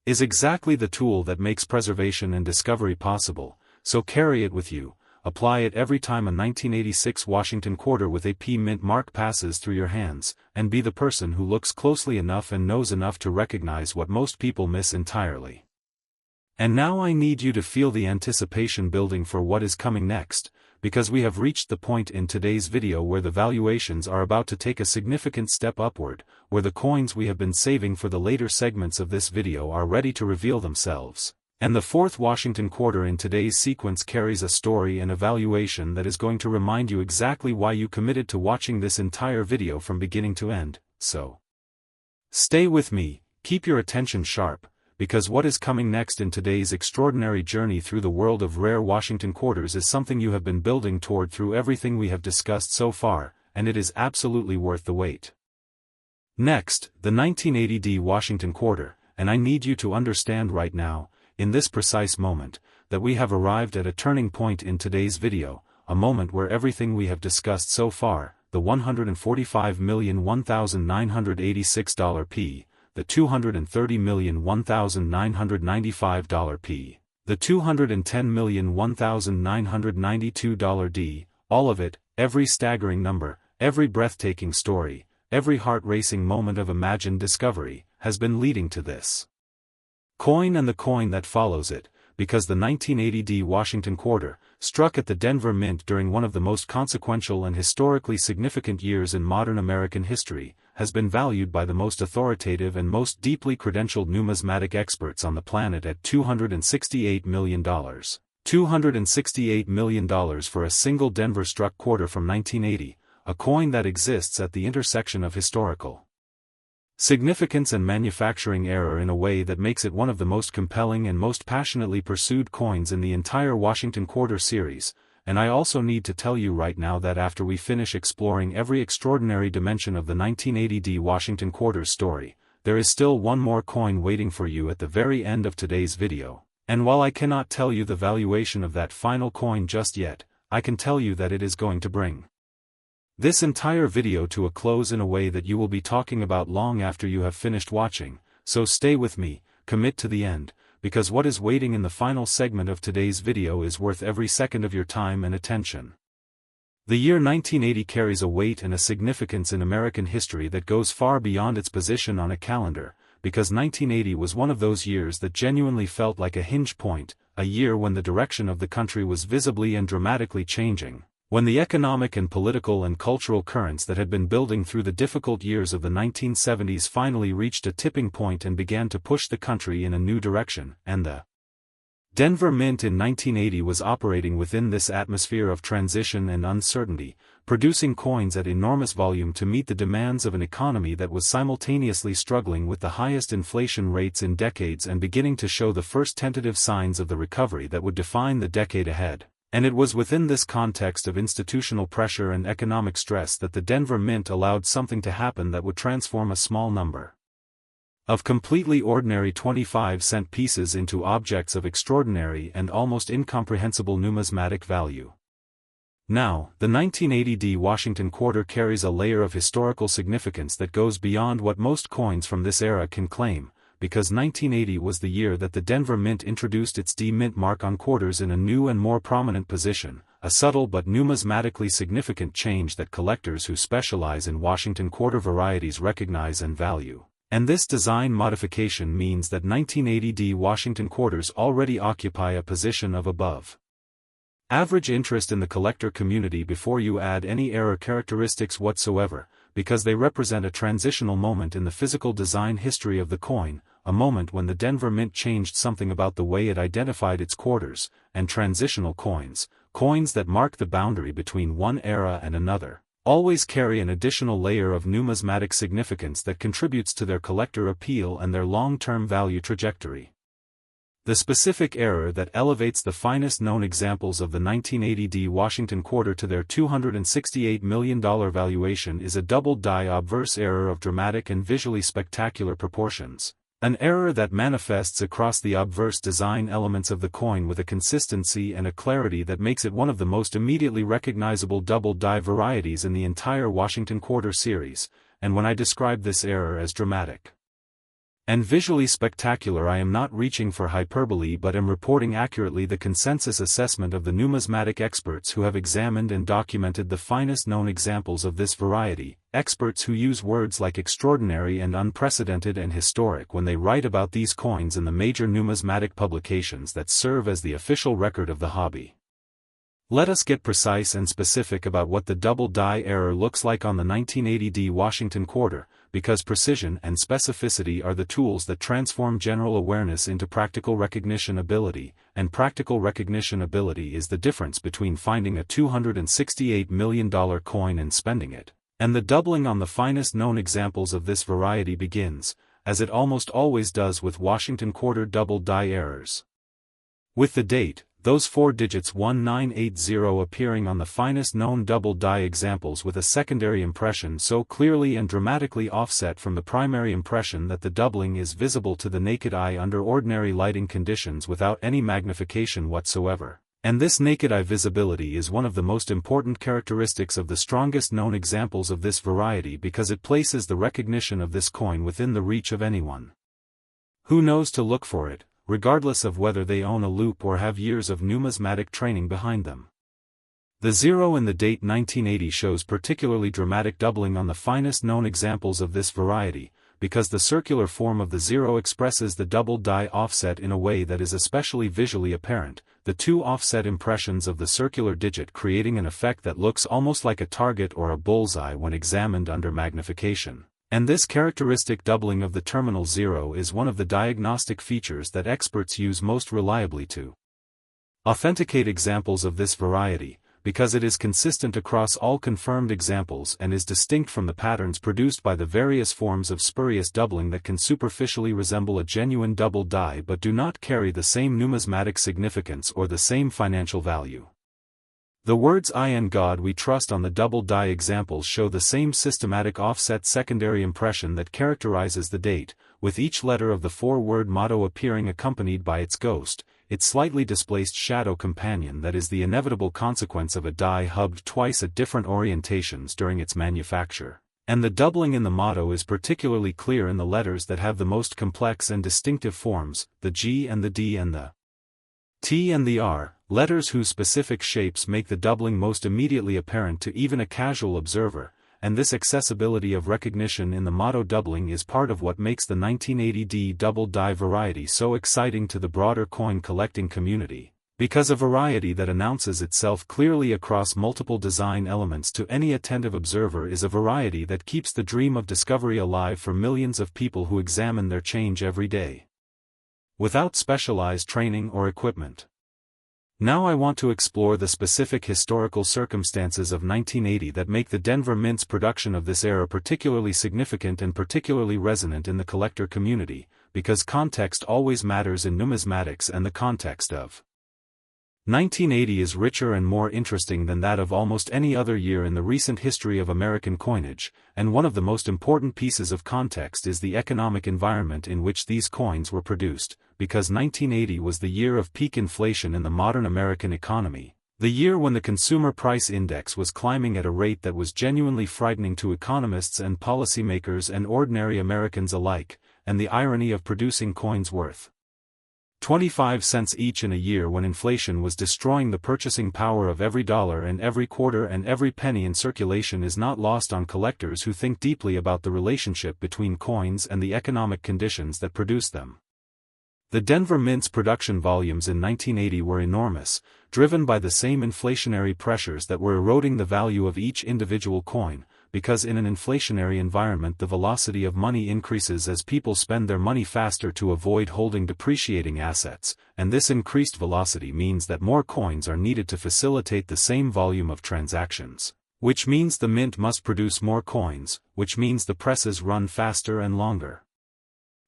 is exactly the tool that makes preservation and discovery possible. So carry it with you, apply it every time a 1986 Washington quarter with a P mint mark passes through your hands, and be the person who looks closely enough and knows enough to recognize what most people miss entirely. And now I need you to feel the anticipation building for what is coming next, because we have reached the point in today's video where the valuations are about to take a significant step upward, where the coins we have been saving for the later segments of this video are ready to reveal themselves. And the fourth Washington quarter in today's sequence carries a story and a valuation that is going to remind you exactly why you committed to watching this entire video from beginning to end, so stay with me, keep your attention sharp, because what is coming next in today's extraordinary journey through the world of rare Washington quarters is something you have been building toward through everything we have discussed so far, and it is absolutely worth the wait. Next, the 1980 D Washington quarter, and I need you to understand right now, in this precise moment, that we have arrived at a turning point in today's video, a moment where everything we have discussed so far, the $145,001,986 P, the $230,001,995 P, the $210,001,992 D, all of it, every staggering number, every breathtaking story, every heart-racing moment of imagined discovery, has been leading to this coin and the coin that follows it, because the 1980 D Washington quarter, struck at the Denver Mint during one of the most consequential and historically significant years in modern American history, has been valued by the most authoritative and most deeply credentialed numismatic experts on the planet at $268 million. $268 million for a single Denver-struck quarter from 1980, a coin that exists at the intersection of historical significance and manufacturing error in a way that makes it one of the most compelling and most passionately pursued coins in the entire Washington quarter series, and I also need to tell you right now that after we finish exploring every extraordinary dimension of the 1980 D Washington quarter story, there is still one more coin waiting for you at the very end of today's video, and while I cannot tell you the valuation of that final coin just yet, I can tell you that it is going to bring this entire video to a close in a way that you will be talking about long after you have finished watching, so stay with me, commit to the end, because what is waiting in the final segment of today's video is worth every second of your time and attention. The year 1980 carries a weight and a significance in American history that goes far beyond its position on a calendar, because 1980 was one of those years that genuinely felt like a hinge point, a year when the direction of the country was visibly and dramatically changing. When the economic and political and cultural currents that had been building through the difficult years of the 1970s finally reached a tipping point and began to push the country in a new direction, and the Denver Mint in 1980 was operating within this atmosphere of transition and uncertainty, producing coins at enormous volume to meet the demands of an economy that was simultaneously struggling with the highest inflation rates in decades and beginning to show the first tentative signs of the recovery that would define the decade ahead. And it was within this context of institutional pressure and economic stress that the Denver Mint allowed something to happen that would transform a small number of completely ordinary 25-cent pieces into objects of extraordinary and almost incomprehensible numismatic value. Now, the 1980 Washington quarter carries a layer of historical significance that goes beyond what most coins from this era can claim, because 1980 was the year that the Denver Mint introduced its D-Mint mark on quarters in a new and more prominent position, a subtle but numismatically significant change that collectors who specialize in Washington quarter varieties recognize and value. And this design modification means that 1980 Washington quarters already occupy a position of above average interest in the collector community before you add any era characteristics whatsoever, because they represent a transitional moment in the physical design history of the coin, a moment when the Denver Mint changed something about the way it identified its quarters, and transitional coins, coins that mark the boundary between one era and another, always carry an additional layer of numismatic significance that contributes to their collector appeal and their long-term value trajectory. The specific error that elevates the finest known examples of the 1980 Washington quarter to their $268 million valuation is a double-die obverse error of dramatic and visually spectacular proportions, an error that manifests across the obverse design elements of the coin with a consistency and a clarity that makes it one of the most immediately recognizable double-die varieties in the entire Washington quarter series, and when I describe this error as dramatic and visually spectacular, I am not reaching for hyperbole but am reporting accurately the consensus assessment of the numismatic experts who have examined and documented the finest known examples of this variety, experts who use words like extraordinary and unprecedented and historic when they write about these coins in the major numismatic publications that serve as the official record of the hobby. Let us get precise and specific about what the double-die error looks like on the 1980 Washington quarter, because precision and specificity are the tools that transform general awareness into practical recognition ability, and practical recognition ability is the difference between finding a $268 million coin and spending it. And the doubling on the finest known examples of this variety begins, as it almost always does with Washington quarter double-die errors, with the date, those four digits 1980 appearing on the finest known double-die examples with a secondary impression so clearly and dramatically offset from the primary impression that the doubling is visible to the naked eye under ordinary lighting conditions without any magnification whatsoever. And this naked eye visibility is one of the most important characteristics of the strongest known examples of this variety because it places the recognition of this coin within the reach of anyone who knows to look for it, regardless of whether they own a loop or have years of numismatic training behind them. The zero in the date 1980 shows particularly dramatic doubling on the finest known examples of this variety, because the circular form of the zero expresses the double-die offset in a way that is especially visually apparent, the two offset impressions of the circular digit creating an effect that looks almost like a target or a bullseye when examined under magnification. And this characteristic doubling of the terminal zero is one of the diagnostic features that experts use most reliably to authenticate examples of this variety, because it is consistent across all confirmed examples and is distinct from the patterns produced by the various forms of spurious doubling that can superficially resemble a genuine double die but do not carry the same numismatic significance or the same financial value. The words "I and God We Trust" on the double-die examples show the same systematic offset secondary impression that characterizes the date, with each letter of the four-word motto appearing accompanied by its ghost, its slightly displaced shadow companion that is the inevitable consequence of a die hubbed twice at different orientations during its manufacture. And the doubling in the motto is particularly clear in the letters that have the most complex and distinctive forms, the G and the D and the T and the R, letters whose specific shapes make the doubling most immediately apparent to even a casual observer, and this accessibility of recognition in the motto doubling is part of what makes the 1980 double-die variety so exciting to the broader coin collecting community, because a variety that announces itself clearly across multiple design elements to any attentive observer is a variety that keeps the dream of discovery alive for millions of people who examine their change every day, without specialized training or equipment. Now I want to explore the specific historical circumstances of 1980 that make the Denver Mint's production of this era particularly significant and particularly resonant in the collector community, because context always matters in numismatics and the context of 1980 is richer and more interesting than that of almost any other year in the recent history of American coinage, and one of the most important pieces of context is the economic environment in which these coins were produced, because 1980 was the year of peak inflation in the modern American economy, the year when the consumer price index was climbing at a rate that was genuinely frightening to economists and policymakers and ordinary Americans alike, and the irony of producing coins worth 25 cents each in a year when inflation was destroying the purchasing power of every dollar and every quarter and every penny in circulation is not lost on collectors who think deeply about the relationship between coins and the economic conditions that produce them. The Denver Mint's production volumes in 1980 were enormous, driven by the same inflationary pressures that were eroding the value of each individual coin, because in an inflationary environment the velocity of money increases as people spend their money faster to avoid holding depreciating assets, and this increased velocity means that more coins are needed to facilitate the same volume of transactions, which means the mint must produce more coins, which means the presses run faster and longer.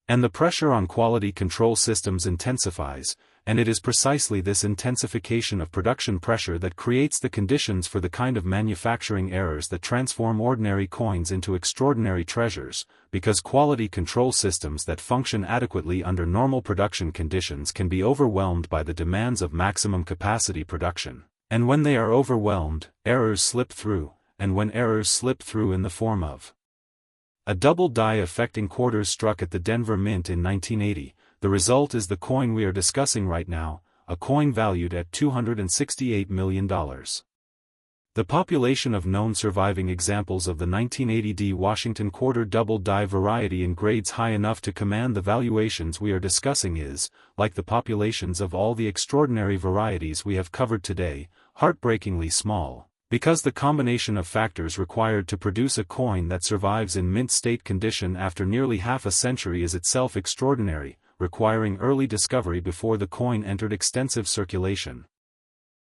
And the pressure on quality control systems intensifies, and it is precisely this intensification of production pressure that creates the conditions for the kind of manufacturing errors that transform ordinary coins into extraordinary treasures, because quality control systems that function adequately under normal production conditions can be overwhelmed by the demands of maximum capacity production, and when they are overwhelmed, errors slip through, and when errors slip through in the form of a double die affecting quarters struck at the Denver Mint in 1980, the result is the coin we are discussing right now, a coin valued at $268 million. The population of known surviving examples of the 1980 D Washington quarter double die variety in grades high enough to command the valuations we are discussing is, like the populations of all the extraordinary varieties we have covered today, heartbreakingly small, because the combination of factors required to produce a coin that survives in mint state condition after nearly half a century is itself extraordinary, requiring early discovery before the coin entered extensive circulation,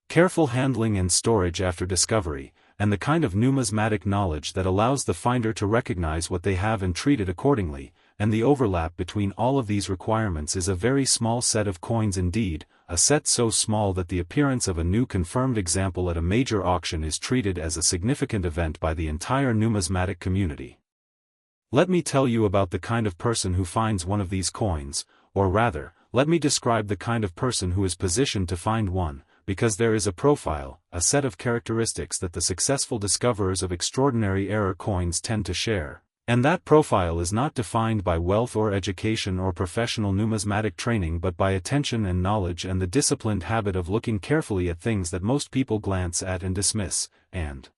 careful handling and storage after discovery, and the kind of numismatic knowledge that allows the finder to recognize what they have and treat it accordingly, and the overlap between all of these requirements is a very small set of coins indeed, a set so small that the appearance of a new confirmed example at a major auction is treated as a significant event by the entire numismatic community. Let me tell you about the kind of person who finds one of these coins, or rather, let me describe the kind of person who is positioned to find one, because there is a profile, a set of characteristics that the successful discoverers of extraordinary error coins tend to share, and that profile is not defined by wealth or education or professional numismatic training but by attention and knowledge and the disciplined habit of looking carefully at things that most people glance at and dismiss, and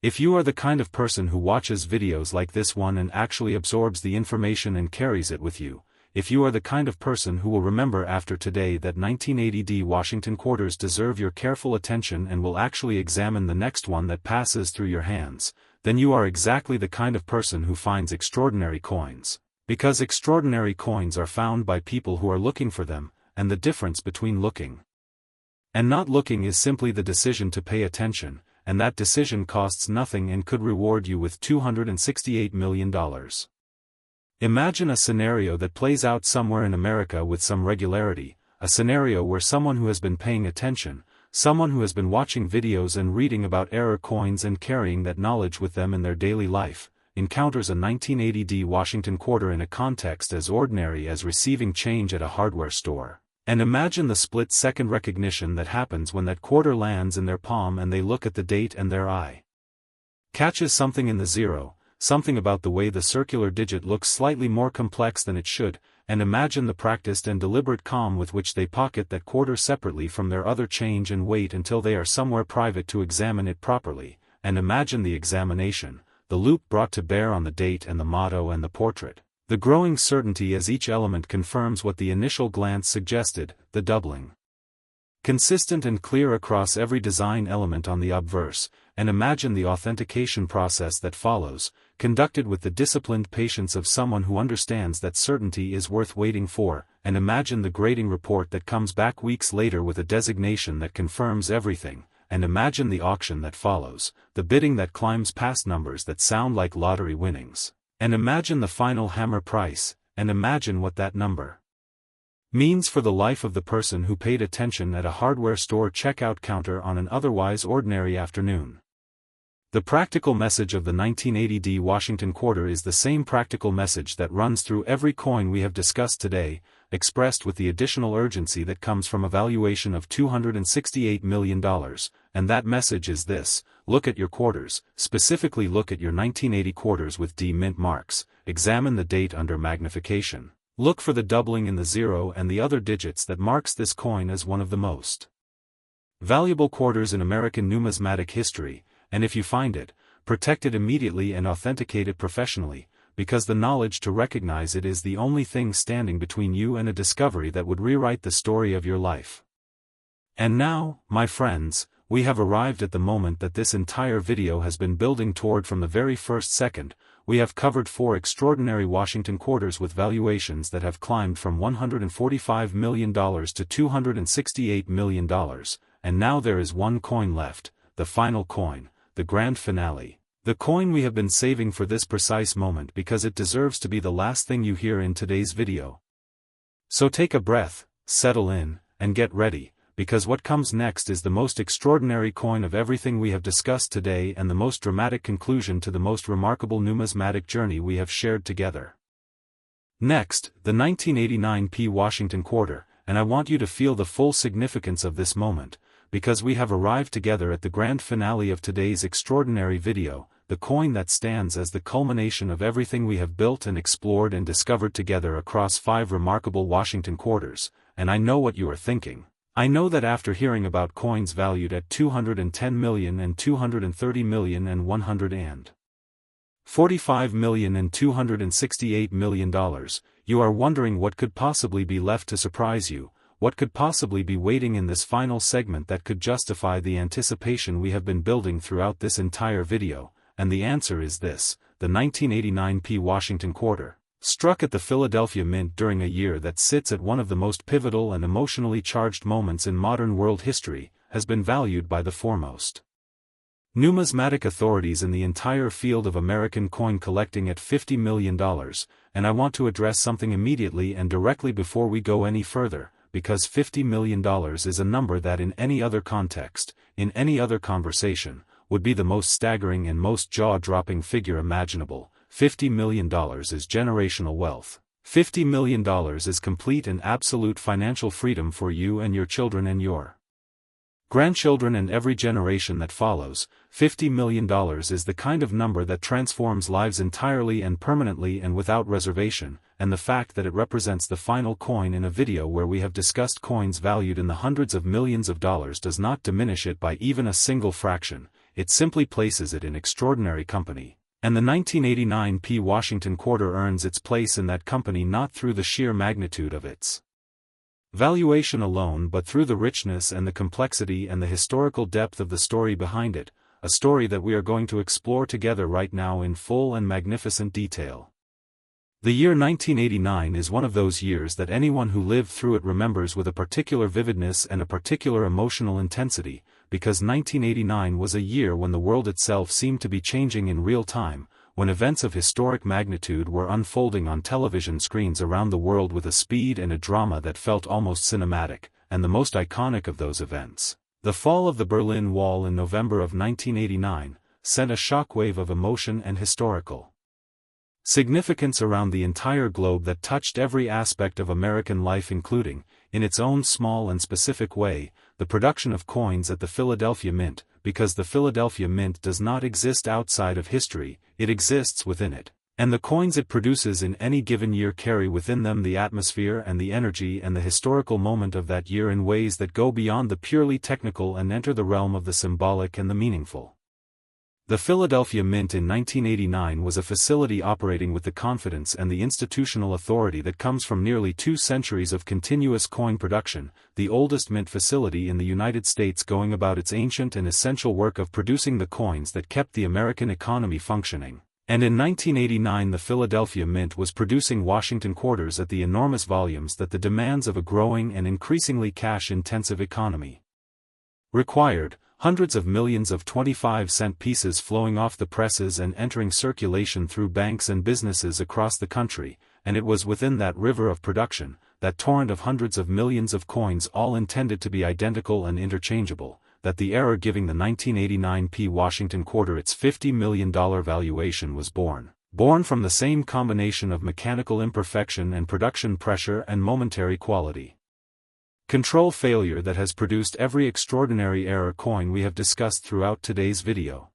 if you are the kind of person who watches videos like this one and actually absorbs the information and carries it with you, if you are the kind of person who will remember after today that 1980 D Washington quarters deserve your careful attention and will actually examine the next one that passes through your hands, then you are exactly the kind of person who finds extraordinary coins, because extraordinary coins are found by people who are looking for them, and the difference between looking and not looking is simply the decision to pay attention, and that decision costs nothing and could reward you with $268 million. Imagine a scenario that plays out somewhere in America with some regularity, a scenario where someone who has been paying attention, someone who has been watching videos and reading about error coins and carrying that knowledge with them in their daily life, encounters a 1980 D Washington quarter in a context as ordinary as receiving change at a hardware store. And imagine the split-second recognition that happens when that quarter lands in their palm and they look at the date and their eye catches something in the zero, something about the way the circular digit looks slightly more complex than it should, and imagine the practiced and deliberate calm with which they pocket that quarter separately from their other change and wait until they are somewhere private to examine it properly, and imagine the examination, the loop brought to bear on the date and the motto and the portrait, the growing certainty as each element confirms what the initial glance suggested, the doubling consistent and clear across every design element on the obverse, and imagine the authentication process that follows, conducted with the disciplined patience of someone who understands that certainty is worth waiting for, and imagine the grading report that comes back weeks later with a designation that confirms everything, and imagine the auction that follows, the bidding that climbs past numbers that sound like lottery winnings, and imagine the final hammer price, and imagine what that number means for the life of the person who paid attention at a hardware store checkout counter on an otherwise ordinary afternoon. The practical message of the 1980D Washington quarter is the same practical message that runs through every coin we have discussed today, expressed with the additional urgency that comes from a valuation of $268 million, and that message is this: look at your quarters, specifically look at your 1980 quarters with D mint marks, examine the date under magnification, look for the doubling in the zero and the other digits that marks this coin as one of the most valuable quarters in American numismatic history, and if you find it, protect it immediately and authenticate it professionally, because the knowledge to recognize it is the only thing standing between you and a discovery that would rewrite the story of your life. And now, my friends, we have arrived at the moment that this entire video has been building toward from the very first second. We have covered 4 extraordinary Washington quarters with valuations that have climbed from $145 million to $268 million, and now there is one coin left, the final coin, the grand finale. The coin we have been saving for this precise moment because it deserves to be the last thing you hear in today's video. So take a breath, settle in, and get ready, because what comes next is the most extraordinary coin of everything we have discussed today and the most dramatic conclusion to the most remarkable numismatic journey we have shared together. Next, the 1989 Washington quarter, and I want you to feel the full significance of this moment, because we have arrived together at the grand finale of today's extraordinary video, the coin that stands as the culmination of everything we have built and explored and discovered together across 5 remarkable Washington quarters. And I know what you are thinking. I know that after hearing about coins valued at $210 million and $230 million and $145 million and $268 million, you are wondering what could possibly be left to surprise you. What could possibly be waiting in this final segment that could justify the anticipation we have been building throughout this entire video? And the answer is this: the 1989 Washington quarter, struck at the Philadelphia Mint during a year that sits at one of the most pivotal and emotionally charged moments in modern world history, has been valued by the foremost numismatic authorities in the entire field of American coin collecting at $50 million, and I want to address something immediately and directly before we go any further. Because $50 million is a number that in any other context, in any other conversation, would be the most staggering and most jaw-dropping figure imaginable. $50 million is generational wealth. $50 million is complete and absolute financial freedom for you and your children and your grandchildren and every generation that follows. $50 million is the kind of number that transforms lives entirely and permanently and without reservation, and the fact that it represents the final coin in a video where we have discussed coins valued in the hundreds of millions of dollars does not diminish it by even a single fraction, it simply places it in extraordinary company. And the 1989 Washington quarter earns its place in that company not through the sheer magnitude of its valuation alone but through the richness and the complexity and the historical depth of the story behind it, a story that we are going to explore together right now in full and magnificent detail. The year 1989 is one of those years that anyone who lived through it remembers with a particular vividness and a particular emotional intensity, because 1989 was a year when the world itself seemed to be changing in real time, when events of historic magnitude were unfolding on television screens around the world with a speed and a drama that felt almost cinematic, and the most iconic of those events, the fall of the Berlin Wall in November of 1989, sent a shockwave of emotion and historical significance around the entire globe that touched every aspect of American life, including, in its own small and specific way, the production of coins at the Philadelphia Mint, because the Philadelphia Mint does not exist outside of history, it exists within it, and the coins it produces in any given year carry within them the atmosphere and the energy and the historical moment of that year in ways that go beyond the purely technical and enter the realm of the symbolic and the meaningful. The Philadelphia Mint in 1989 was a facility operating with the confidence and the institutional authority that comes from nearly 2 centuries of continuous coin production, the oldest mint facility in the United States going about its ancient and essential work of producing the coins that kept the American economy functioning. And in 1989 the Philadelphia Mint was producing Washington quarters at the enormous volumes that the demands of a growing and increasingly cash-intensive economy required. Hundreds of millions of 25-cent pieces flowing off the presses and entering circulation through banks and businesses across the country, and it was within that river of production, that torrent of hundreds of millions of coins all intended to be identical and interchangeable, that the error giving the 1989 P Washington quarter its $50 million valuation was born. Born from the same combination of mechanical imperfection and production pressure and momentary quality control failure that has produced every extraordinary error coin we have discussed throughout today's video.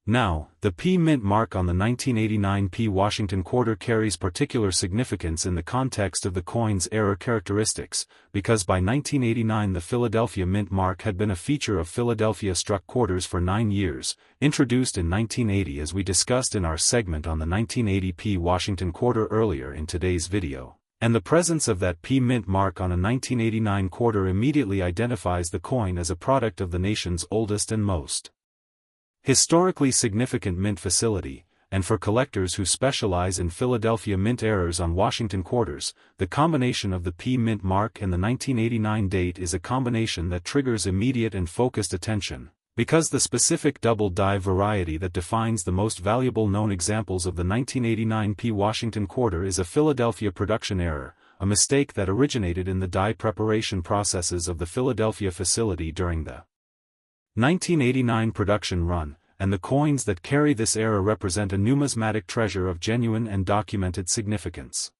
Now, the P mint mark on the 1989 P Washington quarter carries particular significance in the context of the coin's error characteristics, because by 1989 the Philadelphia mint mark had been a feature of Philadelphia-struck quarters for 9 years, introduced in 1980 as we discussed in our segment on the 1980 P Washington quarter earlier in today's video. And the presence of that P mint mark on a 1989 quarter immediately identifies the coin as a product of the nation's oldest and most historically significant mint facility, and for collectors who specialize in Philadelphia mint errors on Washington quarters, the combination of the P mint mark and the 1989 date is a combination that triggers immediate and focused attention, because the specific double die variety that defines the most valuable known examples of the 1989 P Washington quarter is a Philadelphia production error, a mistake that originated in the die preparation processes of the Philadelphia facility during the 1989 production run, and the coins that carry this error represent a numismatic treasure of genuine and documented significance.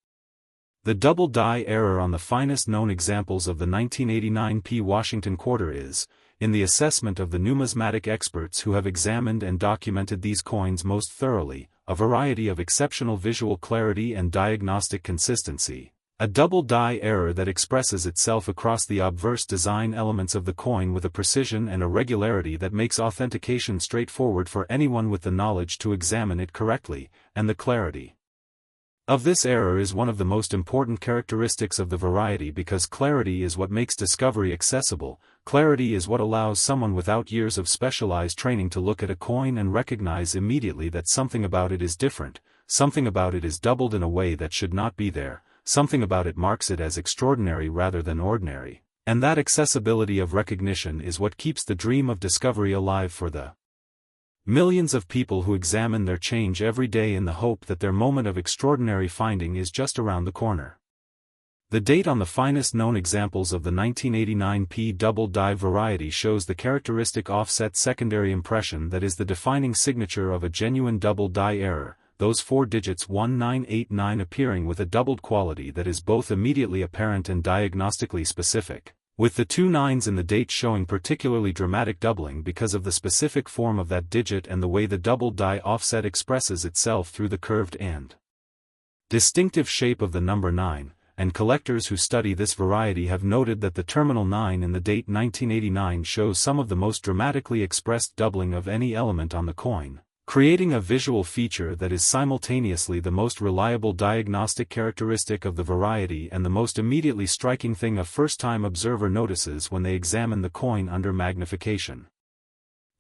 The double die error on the finest known examples of the 1989 P Washington quarter is, in the assessment of the numismatic experts who have examined and documented these coins most thoroughly, a variety of exceptional visual clarity and diagnostic consistency. A double die error that expresses itself across the obverse design elements of the coin with a precision and a regularity that makes authentication straightforward for anyone with the knowledge to examine it correctly, and the clarity of this error is one of the most important characteristics of the variety because clarity is what makes discovery accessible. Clarity is what allows someone without years of specialized training to look at a coin and recognize immediately that something about it is different, something about it is doubled in a way that should not be there. Something about it marks it as extraordinary rather than ordinary, and that accessibility of recognition is what keeps the dream of discovery alive for the millions of people who examine their change every day in the hope that their moment of extraordinary finding is just around the corner. The date on the finest known examples of the 1989 P double die variety shows the characteristic offset secondary impression that is the defining signature of a genuine double die error, those 4 digits 1989 appearing with a doubled quality that is both immediately apparent and diagnostically specific, with the 2 nines in the date showing particularly dramatic doubling because of the specific form of that digit and the way the double die offset expresses itself through the curved and distinctive shape of the number 9, and collectors who study this variety have noted that the terminal 9 in the date 1989 shows some of the most dramatically expressed doubling of any element on the coin, creating a visual feature that is simultaneously the most reliable diagnostic characteristic of the variety and the most immediately striking thing a first-time observer notices when they examine the coin under magnification.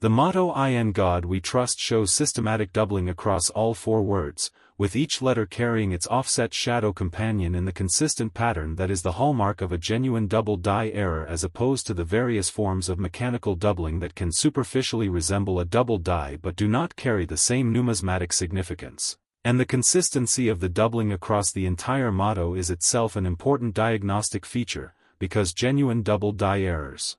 The motto "In God We Trust" shows systematic doubling across all 4 words, with each letter carrying its offset shadow companion in the consistent pattern that is the hallmark of a genuine double die error as opposed to the various forms of mechanical doubling that can superficially resemble a double die but do not carry the same numismatic significance. And the consistency of the doubling across the entire motto is itself an important diagnostic feature, because genuine double die errors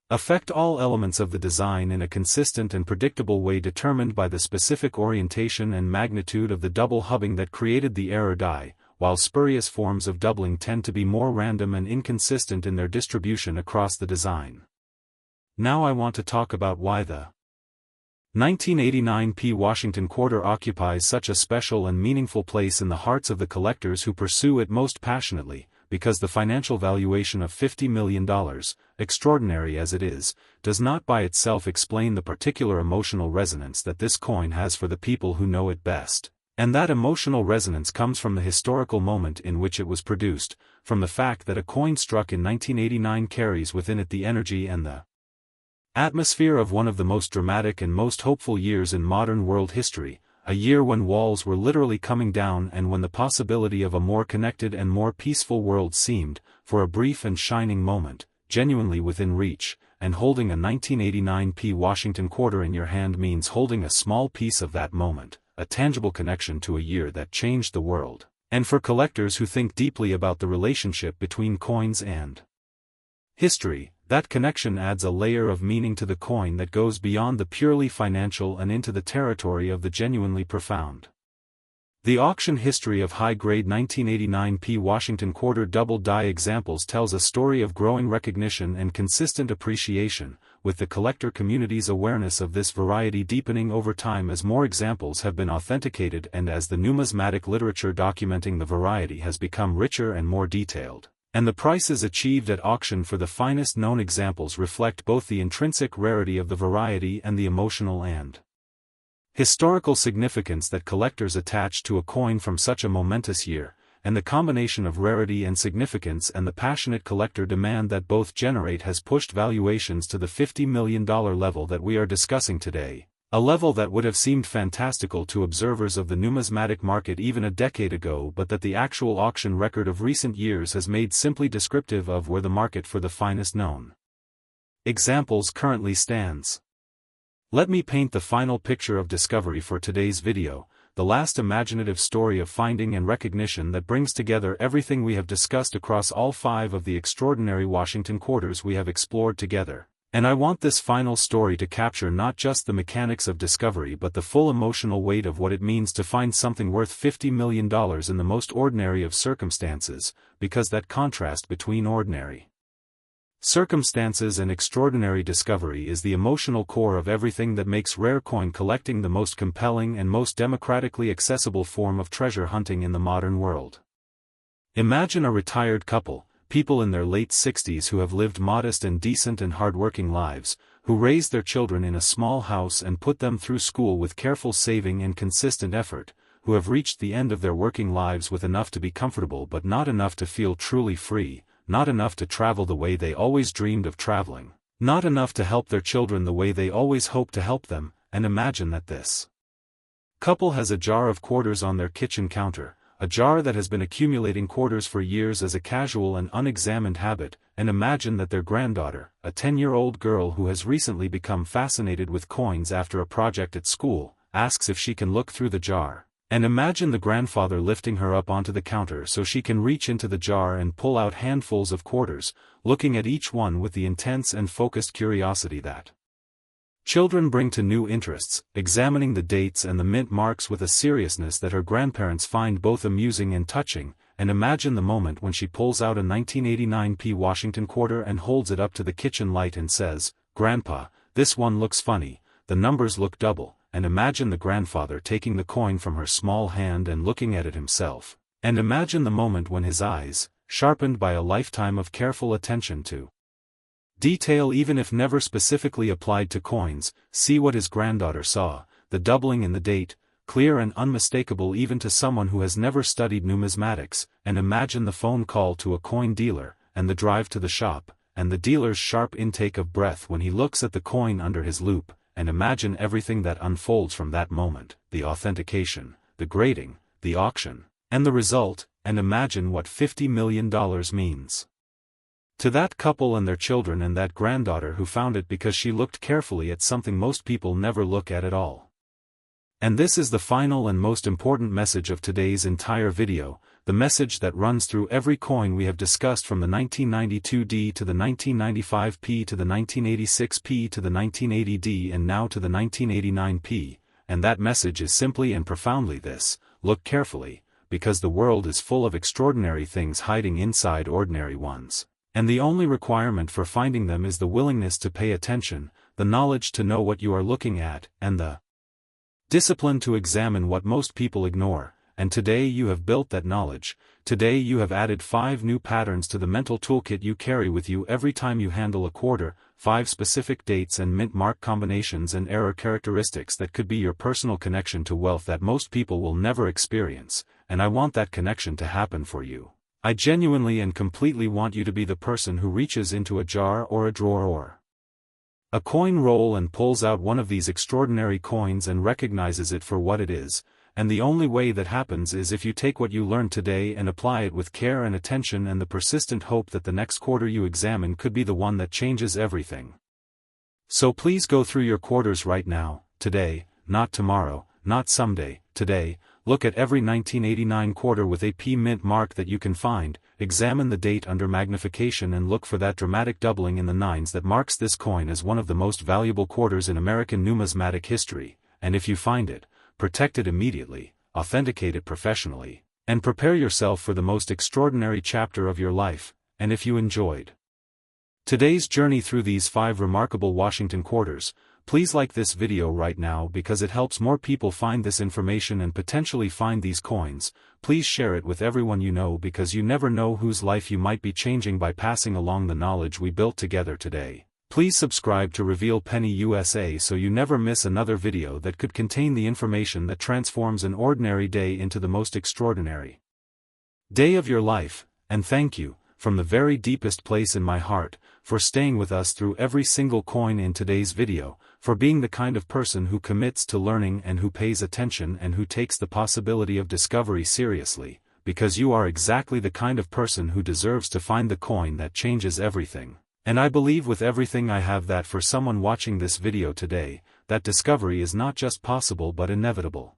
affect all elements of the design in a consistent and predictable way determined by the specific orientation and magnitude of the double hubbing that created the error die, while spurious forms of doubling tend to be more random and inconsistent in their distribution across the design. Now I want to talk about why the 1989 P Washington quarter occupies such a special and meaningful place in the hearts of the collectors who pursue it most passionately, because the financial valuation of $50 million, extraordinary as it is, does not by itself explain the particular emotional resonance that this coin has for the people who know it best. And that emotional resonance comes from the historical moment in which it was produced, from the fact that a coin struck in 1989 carries within it the energy and the atmosphere of one of the most dramatic and most hopeful years in modern world history, a year when walls were literally coming down and when the possibility of a more connected and more peaceful world seemed, for a brief and shining moment, genuinely within reach, and holding a 1989 P Washington quarter in your hand means holding a small piece of that moment, a tangible connection to a year that changed the world. And for collectors who think deeply about the relationship between coins and history, that connection adds a layer of meaning to the coin that goes beyond the purely financial and into the territory of the genuinely profound. The auction history of high-grade 1989 P Washington quarter double die examples tells a story of growing recognition and consistent appreciation, with the collector community's awareness of this variety deepening over time as more examples have been authenticated and as the numismatic literature documenting the variety has become richer and more detailed. And the prices achieved at auction for the finest known examples reflect both the intrinsic rarity of the variety and the emotional and historical significance that collectors attach to a coin from such a momentous year, and the combination of rarity and significance and the passionate collector demand that both generate has pushed valuations to the $50 million level that we are discussing today, a level that would have seemed fantastical to observers of the numismatic market even a decade ago, but that the actual auction record of recent years has made simply descriptive of where the market for the finest known examples currently stands. Let me paint the final picture of discovery for today's video, the last imaginative story of finding and recognition that brings together everything we have discussed across all 5 of the extraordinary Washington quarters we have explored together. And I want this final story to capture not just the mechanics of discovery but the full emotional weight of what it means to find something worth $50 million in the most ordinary of circumstances, because that contrast between ordinary circumstances and extraordinary discovery is the emotional core of everything that makes rare coin collecting the most compelling and most democratically accessible form of treasure hunting in the modern world. Imagine a retired couple, people in their late 60s who have lived modest and decent and hardworking lives, who raised their children in a small house and put them through school with careful saving and consistent effort, who have reached the end of their working lives with enough to be comfortable but not enough to feel truly free, not enough to travel the way they always dreamed of traveling, not enough to help their children the way they always hoped to help them, and imagine that this couple has a jar of quarters on their kitchen counter, a jar that has been accumulating quarters for years as a casual and unexamined habit, and imagine that their granddaughter, a 10-year-old girl who has recently become fascinated with coins after a project at school, asks if she can look through the jar. And imagine the grandfather lifting her up onto the counter so she can reach into the jar and pull out handfuls of quarters, looking at each one with the intense and focused curiosity that children bring to new interests, examining the dates and the mint marks with a seriousness that her grandparents find both amusing and touching, and imagine the moment when she pulls out a 1989 P Washington quarter and holds it up to the kitchen light and says, "Grandpa, this one looks funny, the numbers look double." And imagine the grandfather taking the coin from her small hand and looking at it himself. And imagine the moment when his eyes, sharpened by a lifetime of careful attention to detail even if never specifically applied to coins, see what his granddaughter saw, the doubling in the date, clear and unmistakable even to someone who has never studied numismatics, and imagine the phone call to a coin dealer, and the drive to the shop, and the dealer's sharp intake of breath when he looks at the coin under his loupe. And imagine everything that unfolds from that moment, the authentication, the grading, the auction, and the result, and imagine what $50 million means to that couple and their children and that granddaughter who found it because she looked carefully at something most people never look at all. And this is the final and most important message of today's entire video, the message that runs through every coin we have discussed from the 1992 D to the 1995 P to the 1986 P to the 1980 D and now to the 1989 P, and that message is simply and profoundly this: look carefully, because the world is full of extraordinary things hiding inside ordinary ones, and the only requirement for finding them is the willingness to pay attention, the knowledge to know what you are looking at, and the discipline to examine what most people ignore. And today you have built that knowledge. Today you have added 5 new patterns to the mental toolkit you carry with you every time you handle a quarter, 5 specific dates and mint mark combinations and error characteristics that could be your personal connection to wealth that most people will never experience, and I want that connection to happen for you. I genuinely and completely want you to be the person who reaches into a jar or a drawer or a coin roll and pulls out one of these extraordinary coins and recognizes it for what it is. And the only way that happens is if you take what you learned today and apply it with care and attention and the persistent hope that the next quarter you examine could be the one that changes everything. So please go through your quarters right now, today, not tomorrow, not someday, today. Look at every 1989 quarter with a P mint mark that you can find, examine the date under magnification and look for that dramatic doubling in the nines that marks this coin as one of the most valuable quarters in American numismatic history, and if you find it, protect it immediately, authenticate it professionally, and prepare yourself for the most extraordinary chapter of your life. And if you enjoyed today's journey through these 5 remarkable Washington quarters, please like this video right now because it helps more people find this information and potentially find these coins. Please share it with everyone you know because you never know whose life you might be changing by passing along the knowledge we built together today. Please subscribe to Reveal Penny USA so you never miss another video that could contain the information that transforms an ordinary day into the most extraordinary day of your life. And thank you, from the very deepest place in my heart, for staying with us through every single coin in today's video, for being the kind of person who commits to learning and who pays attention and who takes the possibility of discovery seriously, because you are exactly the kind of person who deserves to find the coin that changes everything. And I believe with everything I have that for someone watching this video today, that discovery is not just possible but inevitable.